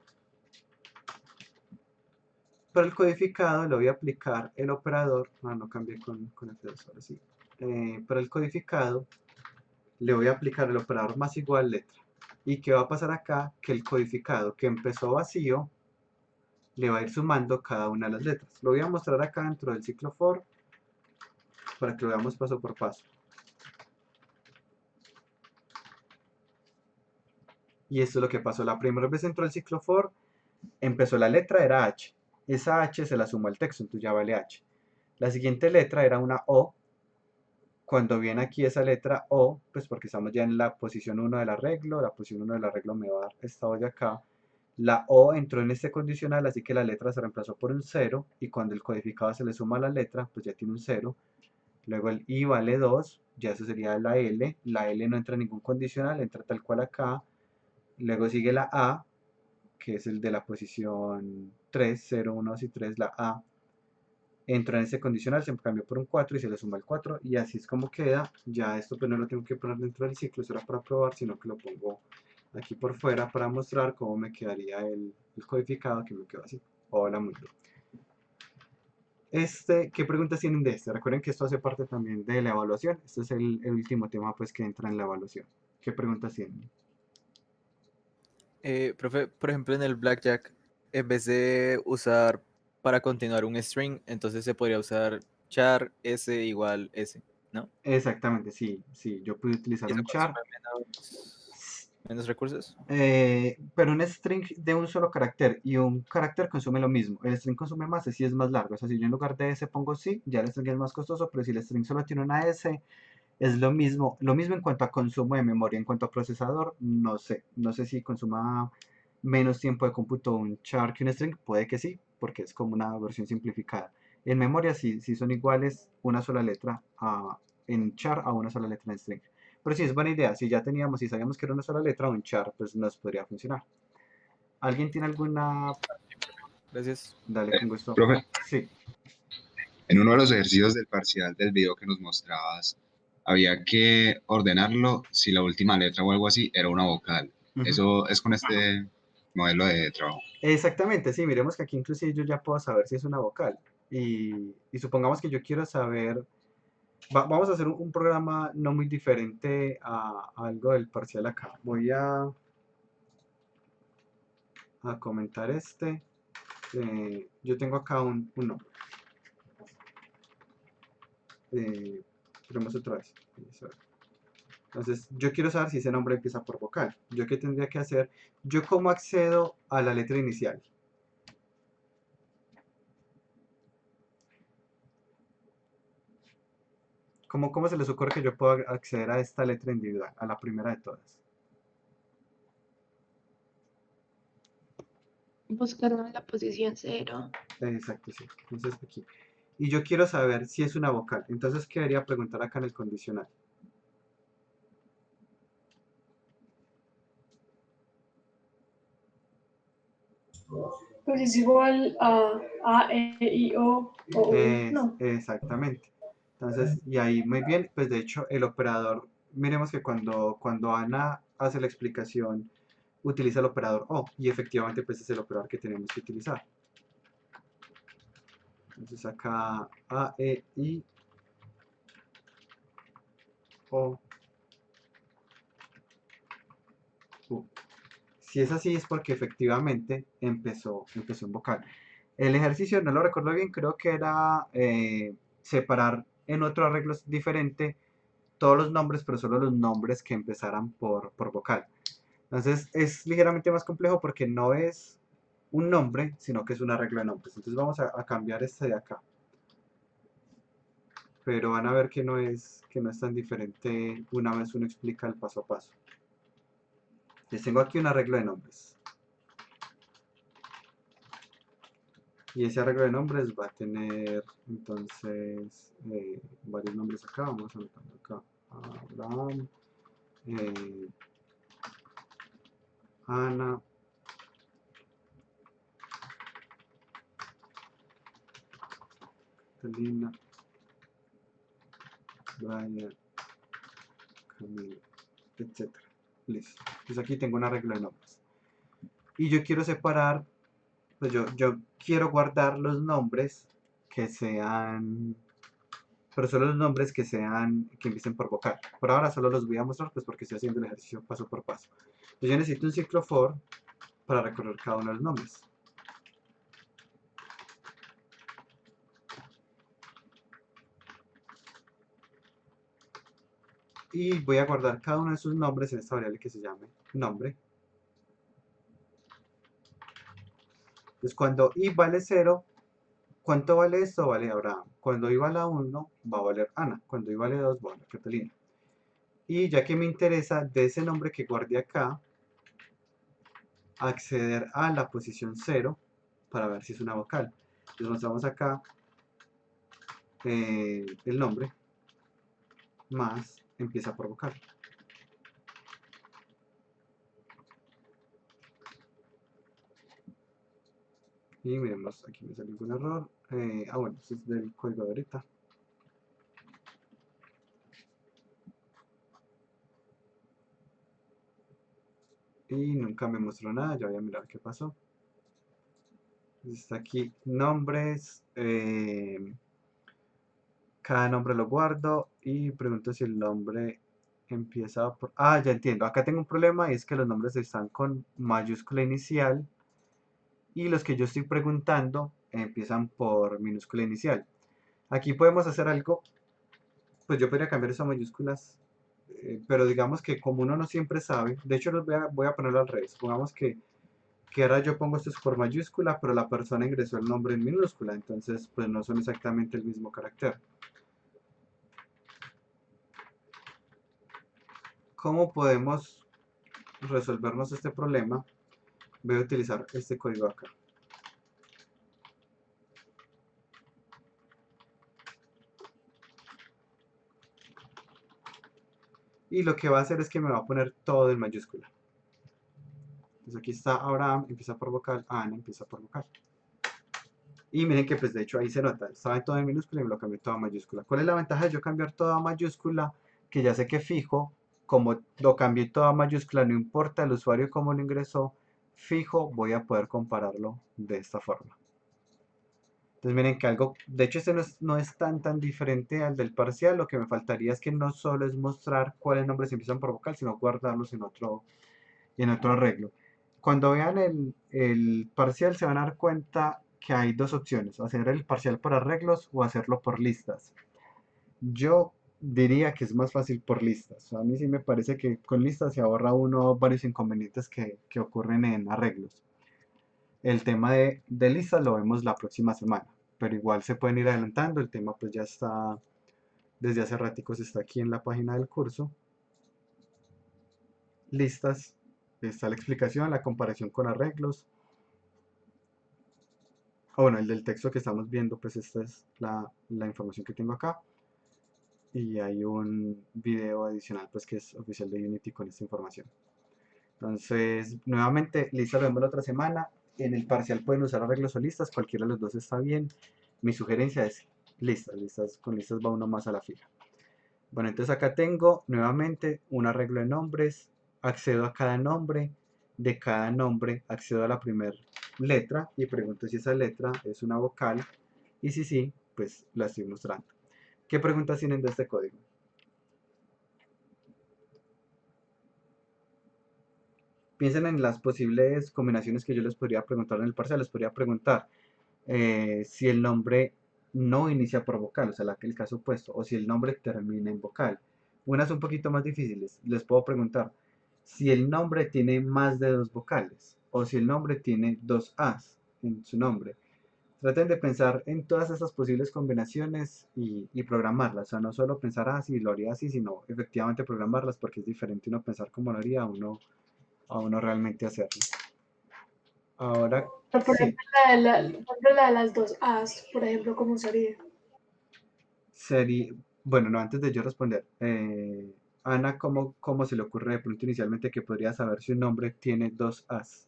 Para el codificado le voy a aplicar el operador, no cambié con el 2, ahora sí. Para el codificado le voy a aplicar el operador más igual letra. ¿Y qué va a pasar acá? Que el codificado que empezó vacío le va a ir sumando cada una de las letras. Lo voy a mostrar acá dentro del ciclo for para que lo veamos paso por paso. Y esto es lo que pasó. La primera vez entró el ciclo for, empezó la letra, era H. Esa H se la sumó al texto, entonces ya vale H. La siguiente letra era una O. Cuando viene aquí esa letra O, pues porque estamos ya en la posición 1 del arreglo, la posición 1 del arreglo me va a dar esta O de acá. La O entró en este condicional, así que la letra se reemplazó por un 0, y cuando el codificado se le suma a la letra, pues ya tiene un 0. Luego el I vale 2, ya eso sería la L no entra en ningún condicional, entra tal cual acá. Luego sigue la A, que es el de la posición 3, 0, 1, 2 y 3, la A. Entró en ese condicional, se cambió por un 4 y se le suma el 4, y así es como queda. Ya esto pues no lo tengo que poner dentro del ciclo, eso era para probar, sino que lo pongo aquí por fuera para mostrar cómo me quedaría el codificado, que me quedó así. Hola mundo. ¿Qué preguntas tienen de este? Recuerden que esto hace parte también de la evaluación. Este es el último tema pues que entra en la evaluación. ¿Qué preguntas tienen? Profe, por ejemplo, en el Blackjack, en vez de usar para continuar un string, entonces se podría usar char s igual s, ¿no? Exactamente, sí, yo pude utilizar ¿Y eso un char. consume menos recursos? Pero un string de un solo carácter y un carácter consume lo mismo. El string consume más, si es más largo. O sea, si yo en lugar de S pongo sí, ya el string es más costoso, pero si el string solo tiene una S, es lo mismo. Lo mismo en cuanto a consumo de memoria. En cuanto a procesador, no sé. No sé si consuma menos tiempo de cómputo un char que un string. Puede que sí, porque es como una versión simplificada. En memoria sí son iguales una sola letra en char a una sola letra en string. Pero sí, es buena idea. Si ya teníamos, si sabíamos que era una sola letra, un char, pues nos podría funcionar. ¿Alguien tiene alguna? Gracias. Dale, con gusto. Profe, Sí. en uno de los ejercicios del parcial del video que nos mostrabas, había que ordenarlo si la última letra o algo así era una vocal. Eso es con este modelo de trabajo. Exactamente, sí. Miremos que aquí inclusive yo ya puedo saber si es una vocal. Y supongamos que yo quiero saber. Vamos a hacer un programa no muy diferente a algo del parcial acá. Voy a comentar este. Yo tengo acá un nombre. Probemos otra vez. Entonces, yo quiero saber si ese nombre empieza por vocal. ¿Yo qué tendría que hacer? ¿Yo cómo accedo a la letra inicial? ¿Cómo se les ocurre que yo pueda acceder a esta letra individual, a la primera de todas? Buscarlo en la posición 0. Exacto, sí. Entonces aquí. Y yo quiero saber si es una vocal. Entonces, ¿qué debería preguntar acá en el condicional? Pues es igual a, E, I, O, U, no. Exactamente. Entonces, y ahí muy bien, pues de hecho el operador, miremos que cuando Ana hace la explicación, utiliza el operador O, y efectivamente pues es el operador que tenemos que utilizar. Entonces acá A, E, I, O, U. Si es así es porque efectivamente empezó en vocal. El ejercicio, no lo recuerdo bien, creo que era separar en otro arreglo diferente todos los nombres, pero solo los nombres que empezaran por vocal. Entonces es ligeramente más complejo porque no es un nombre, sino que es un arreglo de nombres. Entonces vamos a cambiar este de acá. Pero van a ver que no es tan diferente una vez uno explica el paso a paso. Les tengo aquí un arreglo de nombres. Y ese arreglo de nombres va a tener entonces varios nombres acá. Vamos a anotar acá. Abraham, Ana, Catalina, Brian, Camila, etc. Listo. Entonces aquí tengo un arreglo de nombres. Y yo quiero separar, pues yo quiero guardar los nombres que sean, pero solo los nombres que empiecen por vocal. Por ahora solo los voy a mostrar pues porque estoy haciendo el ejercicio paso por paso. Entonces yo necesito un ciclo for para recorrer cada uno de los nombres. Y voy a guardar cada uno de sus nombres en esta variable que se llame nombre. Entonces cuando i vale 0, ¿Cuánto vale esto? Vale Abraham. Cuando i vale 1, va a valer Ana. Cuando i vale 2, va a valer Catalina. Y ya que me interesa de ese nombre que guardé acá, acceder a la posición 0 para ver si es una vocal. Entonces mostramos acá el nombre más empieza por vocal. Y miremos, aquí me salió algún error. Bueno, este es del código de ahorita. Y nunca me mostró nada, ya voy a mirar qué pasó. Está aquí, nombres. Cada nombre lo guardo y pregunto si el nombre empieza por... Ah, ya entiendo. Acá tengo un problema y es que los nombres están con mayúscula inicial y los que yo estoy preguntando empiezan por minúscula inicial. Aquí podemos hacer algo, pues yo podría cambiar esas mayúsculas, pero digamos que como uno no siempre sabe, de hecho voy a ponerlo al revés. Supongamos que ahora yo pongo esto por mayúscula, pero la persona ingresó el nombre en minúscula, entonces pues no son exactamente el mismo carácter. ¿Cómo podemos resolvernos este problema? Voy a utilizar este código acá. Y lo que va a hacer es que me va a poner todo en mayúscula. Entonces aquí está Abraham, empieza por vocal, Ana empieza por vocal. Y miren que pues de hecho ahí se nota, estaba todo en minúscula y me lo cambié todo a mayúscula. ¿Cuál es la ventaja de yo cambiar todo a mayúscula? Que ya sé que fijo, como lo cambié todo a mayúscula, no importa el usuario cómo lo ingresó, fijo voy a poder compararlo de esta forma. Entonces miren que algo, de hecho este no es tan diferente al del parcial, lo que me faltaría es que no solo es mostrar cuáles nombres empiezan por vocal, sino guardarlos en otro arreglo. Cuando vean el parcial se van a dar cuenta que hay dos opciones, hacer el parcial por arreglos o hacerlo por listas. Yo diría que es más fácil por listas. A mí sí me parece que con listas se ahorra uno varios inconvenientes que ocurren en arreglos. El tema de listas lo vemos la próxima semana, pero igual se pueden ir adelantando. El tema pues ya está, desde hace raticos está aquí en la página del curso. Listas, está la explicación, la comparación con arreglos. Bueno, el del texto que estamos viendo, pues esta es la información que tengo acá. Y hay un video adicional pues que es oficial de Unity con esta información. Entonces, nuevamente, listas lo vemos la otra semana. En el parcial pueden usar arreglos o listas, cualquiera de los dos está bien. Mi sugerencia es listas, con listas va uno más a la fila. Bueno, entonces acá tengo nuevamente un arreglo de nombres, accedo a cada nombre, de cada nombre accedo a la primera letra y pregunto si esa letra es una vocal y si sí, pues la estoy mostrando. ¿Qué preguntas tienen de este código? Piensen en las posibles combinaciones que yo les podría preguntar en el parcial. Les podría preguntar si el nombre no inicia por vocal, o sea, el caso opuesto, o si el nombre termina en vocal. Unas un poquito más difíciles. Les puedo preguntar si el nombre tiene más de 2 vocales, o si el nombre tiene 2 As en su nombre. Traten de pensar en todas esas posibles combinaciones y programarlas. O sea, no solo pensar, si lo haría así, sino efectivamente programarlas, porque es diferente uno pensar cómo lo haría a uno realmente hacerlo. Ahora, Pero por sí, ejemplo, la de las dos As, por ejemplo, ¿cómo sería? sería, bueno, no, antes de yo responder, Ana, ¿cómo se le ocurre de pronto inicialmente que podría saber si un nombre tiene 2 As?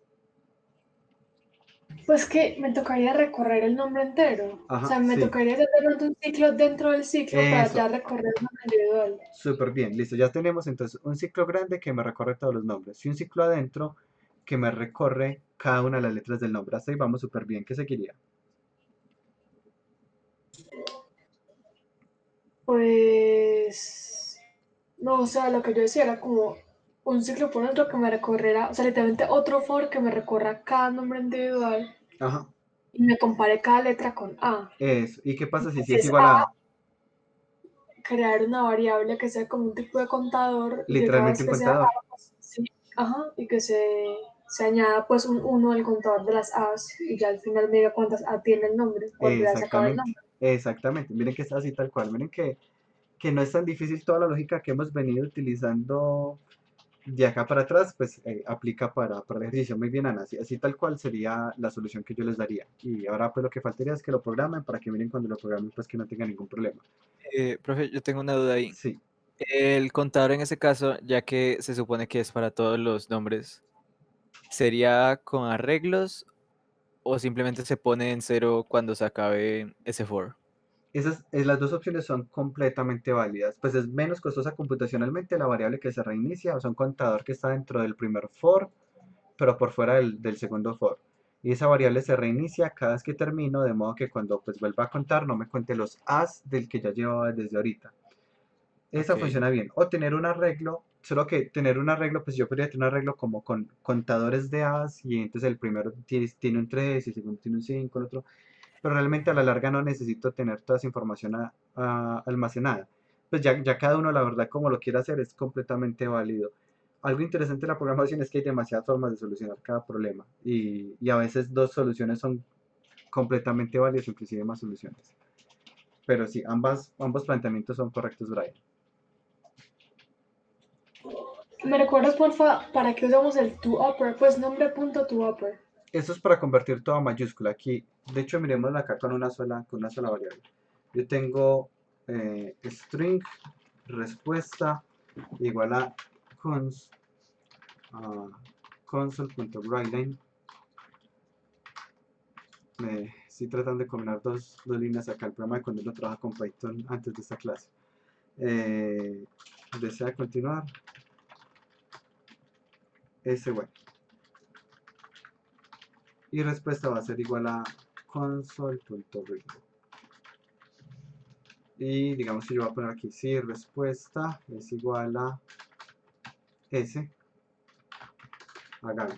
Pues que me tocaría recorrer el nombre entero. O Ajá, sea, me sí, tocaría hacer de pronto un ciclo dentro del ciclo para eso, ya recorrer el nombre individual. súper bien, listo, ya tenemos entonces un ciclo grande que me recorre todos los nombres y un ciclo adentro que me recorre cada una de las letras del nombre. Hasta ahí vamos súper bien, ¿qué seguiría? Pues, no, o sea, lo que yo decía era como un ciclo por dentro que me recorrerá, o sea, literalmente otro for que me recorra cada nombre individual Ajá, y me compare cada letra con A. eso, ¿y qué pasa si Si es es igual A, a crear una variable que sea como un tipo de contador y que cada literalmente vez un que sea A, contador? pues, sí, ajá, y que se se añada pues un 1 al contador de las A's y ya al final me diga cuántas A tiene el nombre, cuando ya se acaba el Exactamente, nombre. exactamente. Miren que está así tal cual. Miren que no es tan difícil toda la lógica que hemos venido utilizando de acá para atrás, pues aplica para el ejercicio. Muy bien, Ana. Así tal cual sería la solución que yo les daría. Y ahora pues lo que faltaría es que lo programen para que miren cuando lo programen pues que no tenga ningún problema. Profe, yo tengo una duda ahí. Sí. El contador en ese caso, ya que se supone que es para todos los nombres, ¿sería con arreglos o simplemente se pone en cero cuando se acabe ese for? Las dos opciones son completamente válidas. Pues es menos costosa computacionalmente la variable que se reinicia, o sea, un contador que está dentro del primer for, pero por fuera del segundo for. Y esa variable se reinicia cada vez que termino, de modo que cuando pues vuelva a contar no me cuente los as del que ya llevaba desde ahorita. Esa Ok. funciona bien. O tener un arreglo, solo que tener un arreglo, pues yo podría tener un arreglo como con contadores de as, y entonces el primero tiene un 3, el segundo tiene un 5, el otro, pero realmente a la larga no necesito tener toda esa información almacenada. Pues ya cada uno, la verdad, como lo quiera hacer, es completamente válido. Algo interesante de la programación es que hay demasiadas formas de solucionar cada problema, y a veces dos soluciones son completamente válidas, inclusive más soluciones. Pero sí, ambos planteamientos son correctos, Brian. ¿Me recuerdas, porfa, para qué usamos el toUpper? Pues nombre.toUpper. Eso es para convertir todo a mayúscula. Aquí, de hecho, miremoslo acá con una sola variable. Yo tengo string respuesta igual a console.writeline. Estoy tratando de combinar dos líneas acá. El programa de cuando uno trabaja con Python antes de esta clase. Desea continuar. Bueno. Y respuesta va a ser igual a console.read. Y digamos que yo voy a poner aquí si respuesta es igual a s, hagan.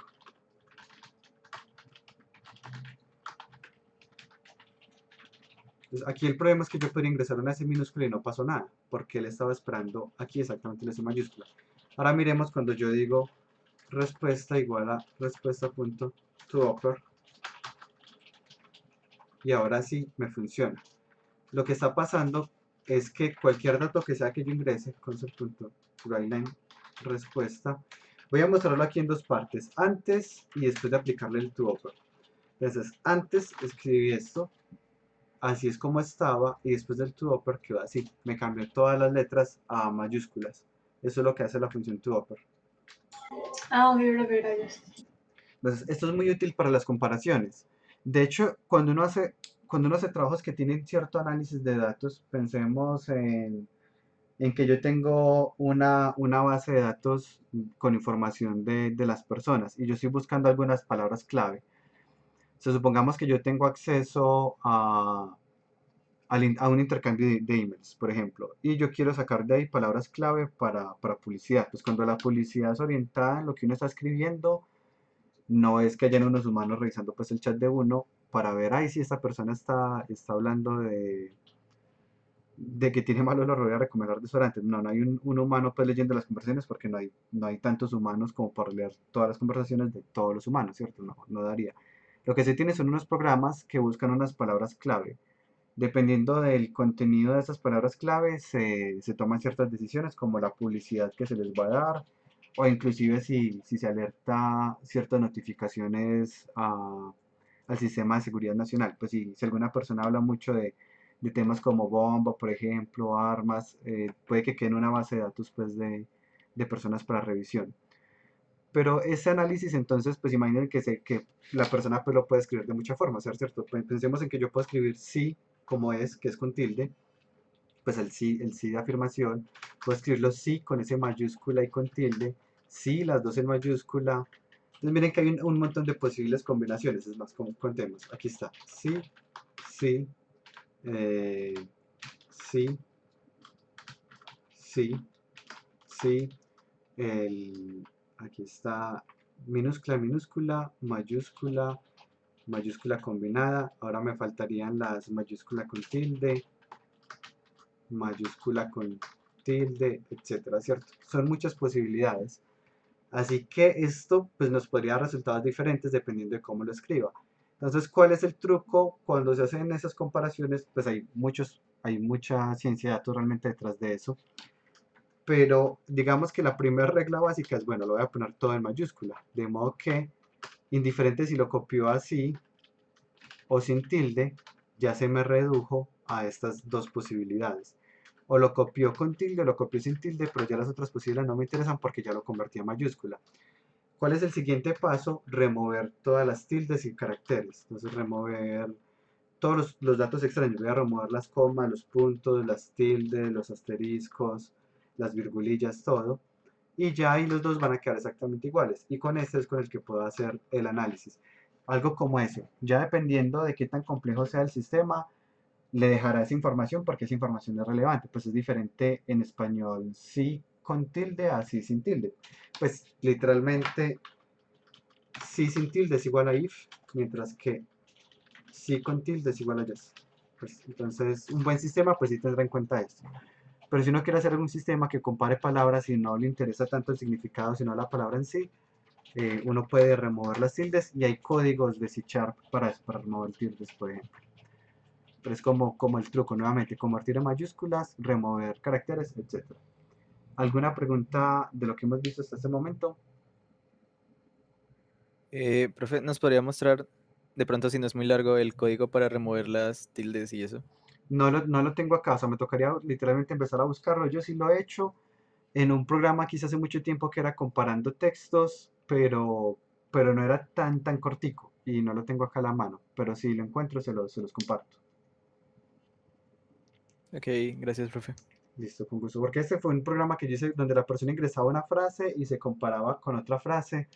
Entonces aquí el problema es que yo podría ingresar una S minúscula y no pasó nada, porque él estaba esperando aquí exactamente la S mayúscula. Ahora miremos cuando yo digo respuesta igual a respuesta.toUpper, y ahora sí me funciona. Lo que está pasando es que cualquier dato que sea que yo ingrese, console.writeline respuesta, voy a mostrarlo aquí en dos partes, antes y después de aplicarle el toUpper. Entonces, antes escribí esto, así es como estaba, y después del toUpper quedó así. Me cambió todas las letras a mayúsculas. Eso es lo que hace la función toUpper. Ah, ok, ya está. Entonces, esto es muy útil para las comparaciones. De hecho, cuando uno hace trabajos que tienen cierto análisis de datos, pensemos en que yo tengo una base de datos con información de las personas y yo estoy buscando algunas palabras clave. Supongamos que yo tengo acceso a un intercambio de emails, por ejemplo, y yo quiero sacar de ahí palabras clave para publicidad. Pues cuando la publicidad es orientada en lo que uno está escribiendo, no es que hayan unos humanos revisando pues el chat de uno para ver, ay, si esta persona está hablando de que tiene mal olor, lo voy a recomendar restaurantes. No hay un humano pues leyendo las conversaciones, porque no hay tantos humanos como para leer todas las conversaciones de todos los humanos, ¿cierto? No daría. Lo que se tiene son unos programas que buscan unas palabras clave. Dependiendo del contenido de esas palabras clave, se toman ciertas decisiones, como la publicidad que se les va a dar, o inclusive si se alerta ciertas notificaciones al sistema de seguridad nacional. Pues si alguna persona habla mucho de temas como bomba, por ejemplo, armas, puede que quede en una base de datos pues de personas para revisión. Pero ese análisis, entonces, pues imaginen que la persona pues lo puede escribir de muchas formas, ¿cierto? Pues pensemos en que yo puedo escribir sí como es, que es con tilde, pues el sí de afirmación, puedo escribirlo sí con ese mayúscula y con tilde, sí las dos en mayúscula. Entonces miren que hay un montón de posibles combinaciones. Es más, contemos, aquí está, sí, sí, sí, sí, sí, aquí está minúscula, minúscula, mayúscula, mayúscula combinada. Ahora me faltarían las mayúscula con tilde, mayúscula con tilde, etcétera, ¿cierto? Son muchas posibilidades. Así que esto pues nos podría dar resultados diferentes dependiendo de cómo lo escriba. Entonces, ¿cuál es el truco? Cuando se hacen esas comparaciones, pues hay mucha ciencia de datos realmente detrás de eso. Pero digamos que la primera regla básica es, bueno, lo voy a poner todo en mayúscula. De modo que, indiferente si lo copió así o sin tilde, ya se me redujo a estas dos posibilidades. O lo copió con tilde o lo copió sin tilde, pero ya las otras posibilidades no me interesan porque ya lo convertí a mayúscula. ¿Cuál es el siguiente paso? Remover todas las tildes y caracteres. Entonces, remover todos los datos extraños. Voy a remover las comas, los puntos, las tildes, los asteriscos, las virgulillas, todo. Y ya ahí los dos van a quedar exactamente iguales. Y con este es con el que puedo hacer el análisis. Algo como eso. Ya dependiendo de qué tan complejo sea el sistema, le dejará esa información porque esa información es relevante. Pues es diferente en español sí con tilde a sí sin tilde. Pues literalmente sí sin tilde es igual a if, mientras que sí con tilde es igual a yes. Pues, entonces un buen sistema pues sí tendrá en cuenta esto. Pero si uno quiere hacer algún sistema que compare palabras y no le interesa tanto el significado sino la palabra en sí, uno puede remover las tildes y hay códigos de C# para remover tildes, por ejemplo. Pero es como el truco, nuevamente, convertir en mayúsculas, remover caracteres, etc. ¿Alguna pregunta de lo que hemos visto hasta este momento? Profe, ¿nos podría mostrar, de pronto si no es muy largo, el código para remover las tildes y eso? No lo tengo acá, o sea, me tocaría literalmente empezar a buscarlo. Yo sí lo he hecho en un programa quizás hace mucho tiempo que era comparando textos, pero no era tan cortico y no lo tengo acá a la mano. Pero si lo encuentro, se los comparto. Ok, gracias, profe. Listo, con gusto. Porque este fue un programa que yo hice donde la persona ingresaba una frase y se comparaba con otra frase.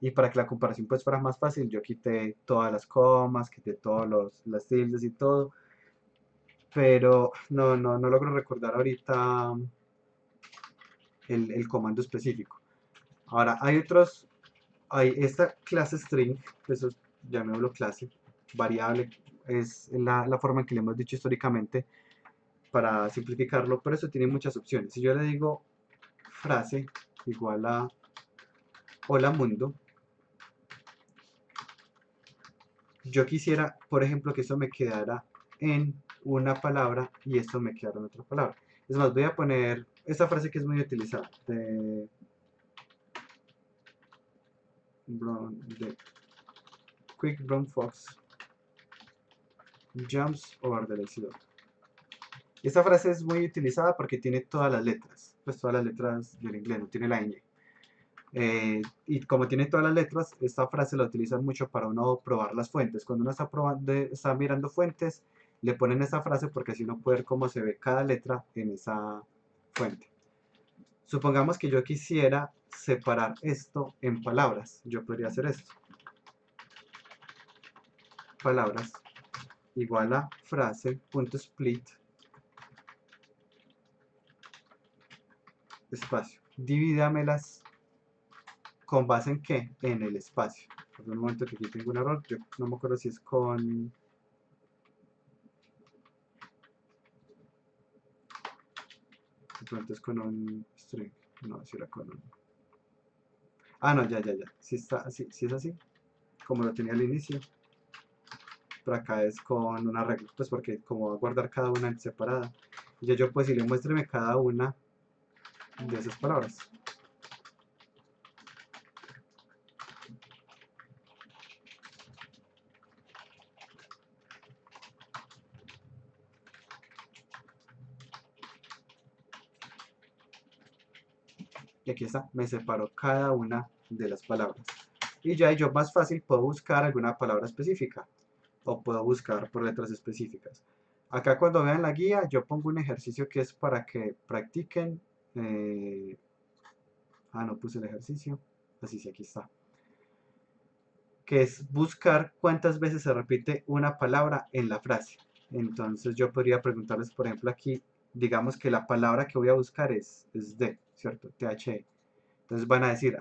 Y para que la comparación pues fuera más fácil, yo quité todas las comas, quité todas las tildes y todo. Pero no logro recordar ahorita el comando específico. Ahora, hay esta clase string, eso llamémoslo clase, variable, es la forma en que le hemos dicho históricamente para simplificarlo, pero eso tiene muchas opciones. Si yo le digo frase igual a hola mundo, yo quisiera, por ejemplo, que eso me quedara en una palabra y esto me quedara en otra palabra. Es más, voy a poner esta frase que es muy utilizada, de Quick Brown Fox jumps over the lazy dog. Esta frase es muy utilizada porque tiene todas las letras, pues todas las letras del inglés, no tiene la ñ. Y como tiene todas las letras, esta frase la utilizan mucho para uno probar las fuentes. Cuando uno está mirando fuentes, le ponen esta frase porque así uno puede ver cómo se ve cada letra en esa fuente. Supongamos que yo quisiera separar esto en palabras. Yo podría hacer esto. Palabras igual a frase.split espacio. Divídamelas con base en qué? En el espacio. Por un momento que aquí tengo un error, yo no me acuerdo si es con... De pronto es con un string. No, si era con un... Ah, no, ya. Si es así, como lo tenía al inicio. Pero acá es con un arreglo, pues porque como va a guardar cada una en separada. Ya yo pues decirle muéstreme cada una de esas palabras. Y aquí está, me separó cada una de las palabras. Y ya yo más fácil puedo buscar alguna palabra específica o puedo buscar por letras específicas. Acá cuando vean la guía yo pongo un ejercicio que es para que practiquen. No puse el ejercicio. Así sí, aquí está. Que es buscar cuántas veces se repite una palabra en la frase. Entonces yo podría preguntarles, por ejemplo, aquí, digamos que la palabra que voy a buscar es de, ¿cierto? THE. Entonces van a decir,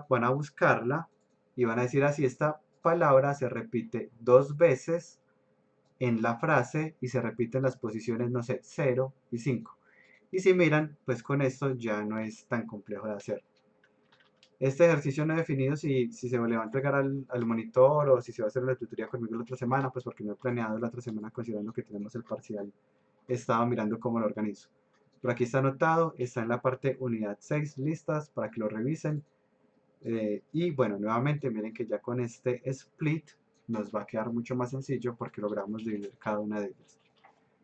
van a buscarla y van a decir así, esta palabra se repite 2 veces en la frase y se repiten las posiciones, no sé, 0 y 5. Y si miran, pues con esto ya no es tan complejo de hacer. Este ejercicio no he definido si se le va a entregar al monitor o si se va a hacer la tutoría conmigo la otra semana, pues porque no he planeado la otra semana considerando que tenemos el parcial. Estaba mirando cómo lo organizo. Pero aquí está anotado, está en la parte unidad 6, listas para que lo revisen. Y bueno, nuevamente miren que ya con este split nos va a quedar mucho más sencillo porque logramos dividir cada una de ellas.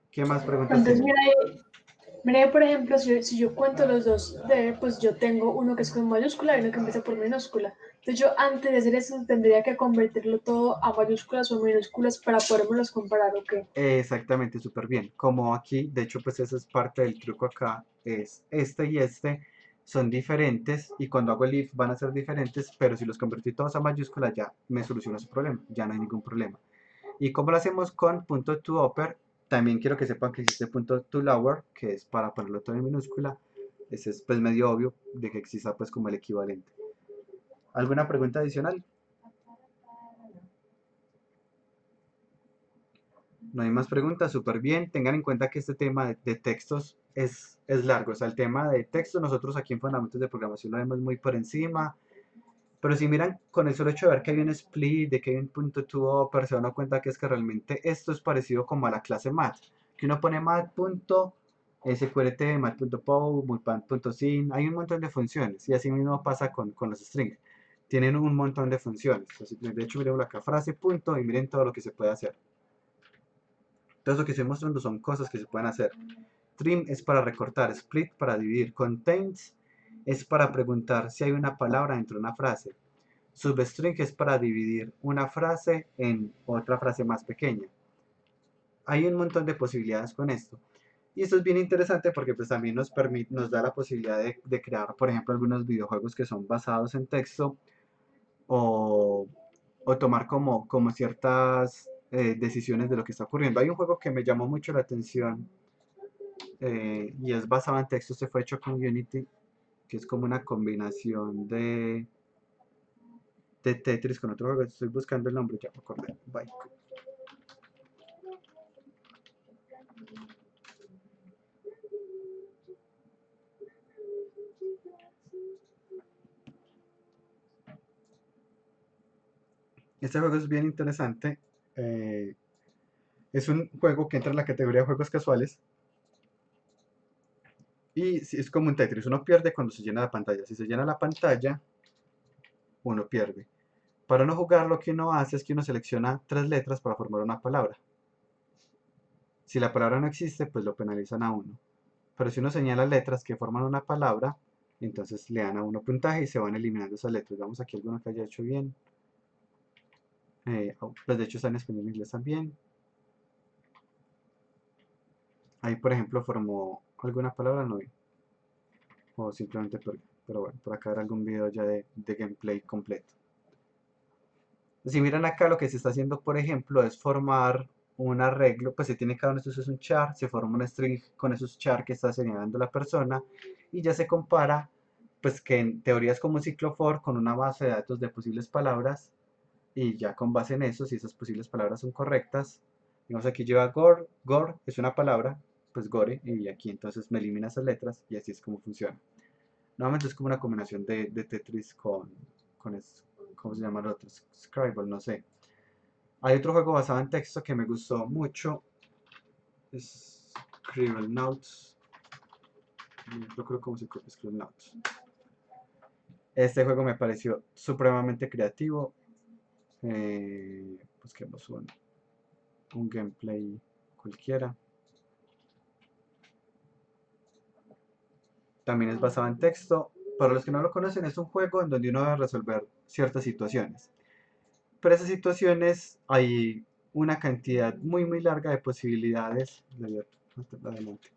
¿Qué más preguntas Entonces, tienen? mira ahí, por ejemplo, si yo cuento los dos D, pues yo tengo uno que es con mayúscula y uno que empieza por minúscula. Entonces yo antes de hacer eso tendría que convertirlo todo a mayúsculas o minúsculas para podérmelos comparar, ¿o qué? Exactamente, súper bien. Como aquí, de hecho, pues eso es parte del truco acá, es este y este son diferentes y cuando hago el if van a ser diferentes, pero si los convertí todos a mayúscula ya me soluciona su problema, ya no hay ningún problema. ¿Y cómo lo hacemos con punto to upper? También quiero que sepan que existe punto to lower, que es para ponerlo todo en minúscula. Ese es pues medio obvio de que exista pues como el equivalente. ¿Alguna pregunta adicional? No hay más preguntas, súper bien. Tengan en cuenta que este tema de textos es largo. O sea, el tema de textos nosotros aquí en Fundamentos de Programación lo vemos muy por encima. Pero si miran con el solo hecho de ver que hay un split, de que hay un punto to upper, se dan cuenta que es que realmente esto es parecido como a la clase math. Que uno pone math.sqrt, math.pow, math.sin. Hay un montón de funciones. Y así mismo pasa con los strings. Tienen un montón de funciones. Entonces, de hecho, miren acá frase, punto, y miren todo lo que se puede hacer. Entonces lo que estoy mostrando son cosas que se pueden hacer. Trim es para recortar, split para dividir, contains es para preguntar si hay una palabra dentro de una frase. Substring es para dividir una frase en otra frase más pequeña. Hay un montón de posibilidades con esto. Y esto es bien interesante porque pues también nos da la posibilidad de crear, por ejemplo, algunos videojuegos que son basados en texto o tomar como ciertas decisiones de lo que está ocurriendo. Hay un juego que me llamó mucho la atención y es basado en texto, se fue hecho con Unity, que es como una combinación de Tetris con otro juego. Estoy buscando el nombre, ya me acordé. Bye. Este juego es bien interesante. Es un juego que entra en la categoría de juegos casuales. Y es como un Tetris. Uno pierde cuando se llena la pantalla. Si se llena la pantalla, uno pierde. Para no jugar, lo que uno hace es que uno selecciona 3 letras para formar una palabra. Si la palabra no existe, pues lo penalizan a uno. Pero si uno señala letras que forman una palabra, entonces le dan a uno puntaje y se van eliminando esas letras. Vamos aquí alguno que haya hecho bien. Pues de hecho está en español y inglés también. Ahí, por ejemplo, formó alguna palabra, no vi. O simplemente perdí. Pero bueno, por acá era algún video ya de gameplay completo. Si miran acá, lo que se está haciendo, por ejemplo, es formar un arreglo, pues se tiene cada uno de estos es un char, se forma un string con esos char que está señalando la persona y ya se compara, pues que en teoría es como un ciclo for con una base de datos de posibles palabras y ya con base en eso, si esas posibles palabras son correctas, digamos aquí lleva gore, gore es una palabra, pues gore, y aquí entonces me elimina esas letras y así es como funciona. Nuevamente es como una combinación de Tetris con ¿cómo se llama el otro? Scribble, no sé. Hay otro juego basado en texto que me gustó mucho. Es Scribble Notes. Yo creo como se escribe Scribble Notes. Este juego me pareció supremamente creativo. Busquemos un gameplay cualquiera. También es basado en texto. Para los que no lo conocen, es un juego en donde uno debe resolver ciertas situaciones. Pero esas situaciones hay una cantidad muy larga de posibilidades. Adelante.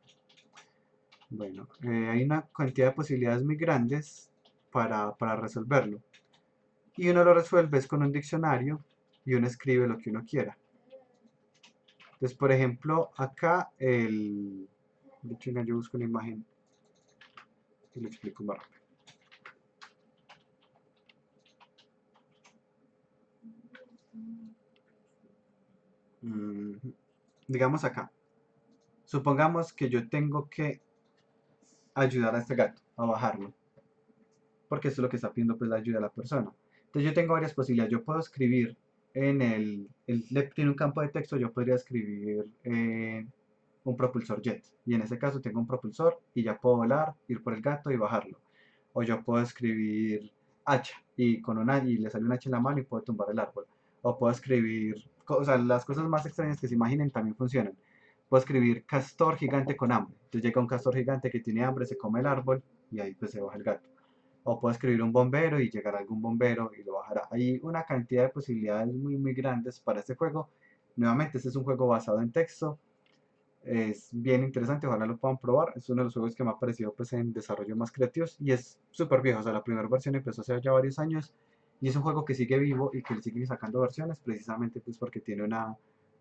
Bueno, hay una cantidad de posibilidades muy grandes para resolverlo. Y uno lo resuelve es con un diccionario y uno escribe lo que uno quiera. Entonces, por ejemplo, acá de hecho, yo busco una imagen y lo explico más rápido. Digamos acá. Supongamos que yo tengo que ayudar a este gato a bajarlo. porque eso es lo que está pidiendo pues la ayuda de la persona. Entonces yo tengo varias posibilidades. Yo puedo escribir en el tiene un campo de texto, yo podría escribir un propulsor jet. Y en ese caso tengo un propulsor y ya puedo volar, ir por el gato y bajarlo. O yo puedo escribir hacha y con una y le sale un hacha en la mano y puedo tumbar el árbol. O puedo escribir, o sea, las cosas más extrañas que se imaginen también funcionan. Puedo escribir castor gigante con hambre. Entonces llega un castor gigante que tiene hambre, se come el árbol y ahí pues se baja el gato. O puedo escribir un bombero y llegar algún bombero y lo bajará. Hay una cantidad de posibilidades muy, muy grandes para este juego. Nuevamente, este es un juego basado en texto. Es bien interesante, ojalá lo puedan probar. Es uno de los juegos que me ha parecido pues, en desarrollo más creativos y es súper viejo. O sea, la primera versión empezó hace ya varios años y es un juego que sigue vivo y que le siguen sacando versiones precisamente pues, porque tiene una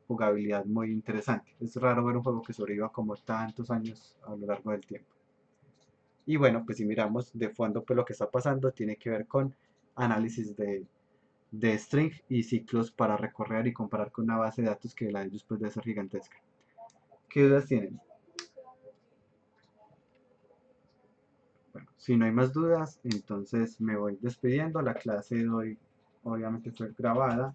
jugabilidad muy interesante. Es raro ver un juego que sobreviva como tantos años a lo largo del tiempo. Y bueno, pues si miramos de fondo, pues lo que está pasando tiene que ver con análisis de string y ciclos para recorrer y comparar con una base de datos que la de ellos pues debe ser gigantesca. ¿Qué dudas tienen? Bueno, si no hay más dudas, entonces me voy despidiendo. La clase de hoy obviamente fue grabada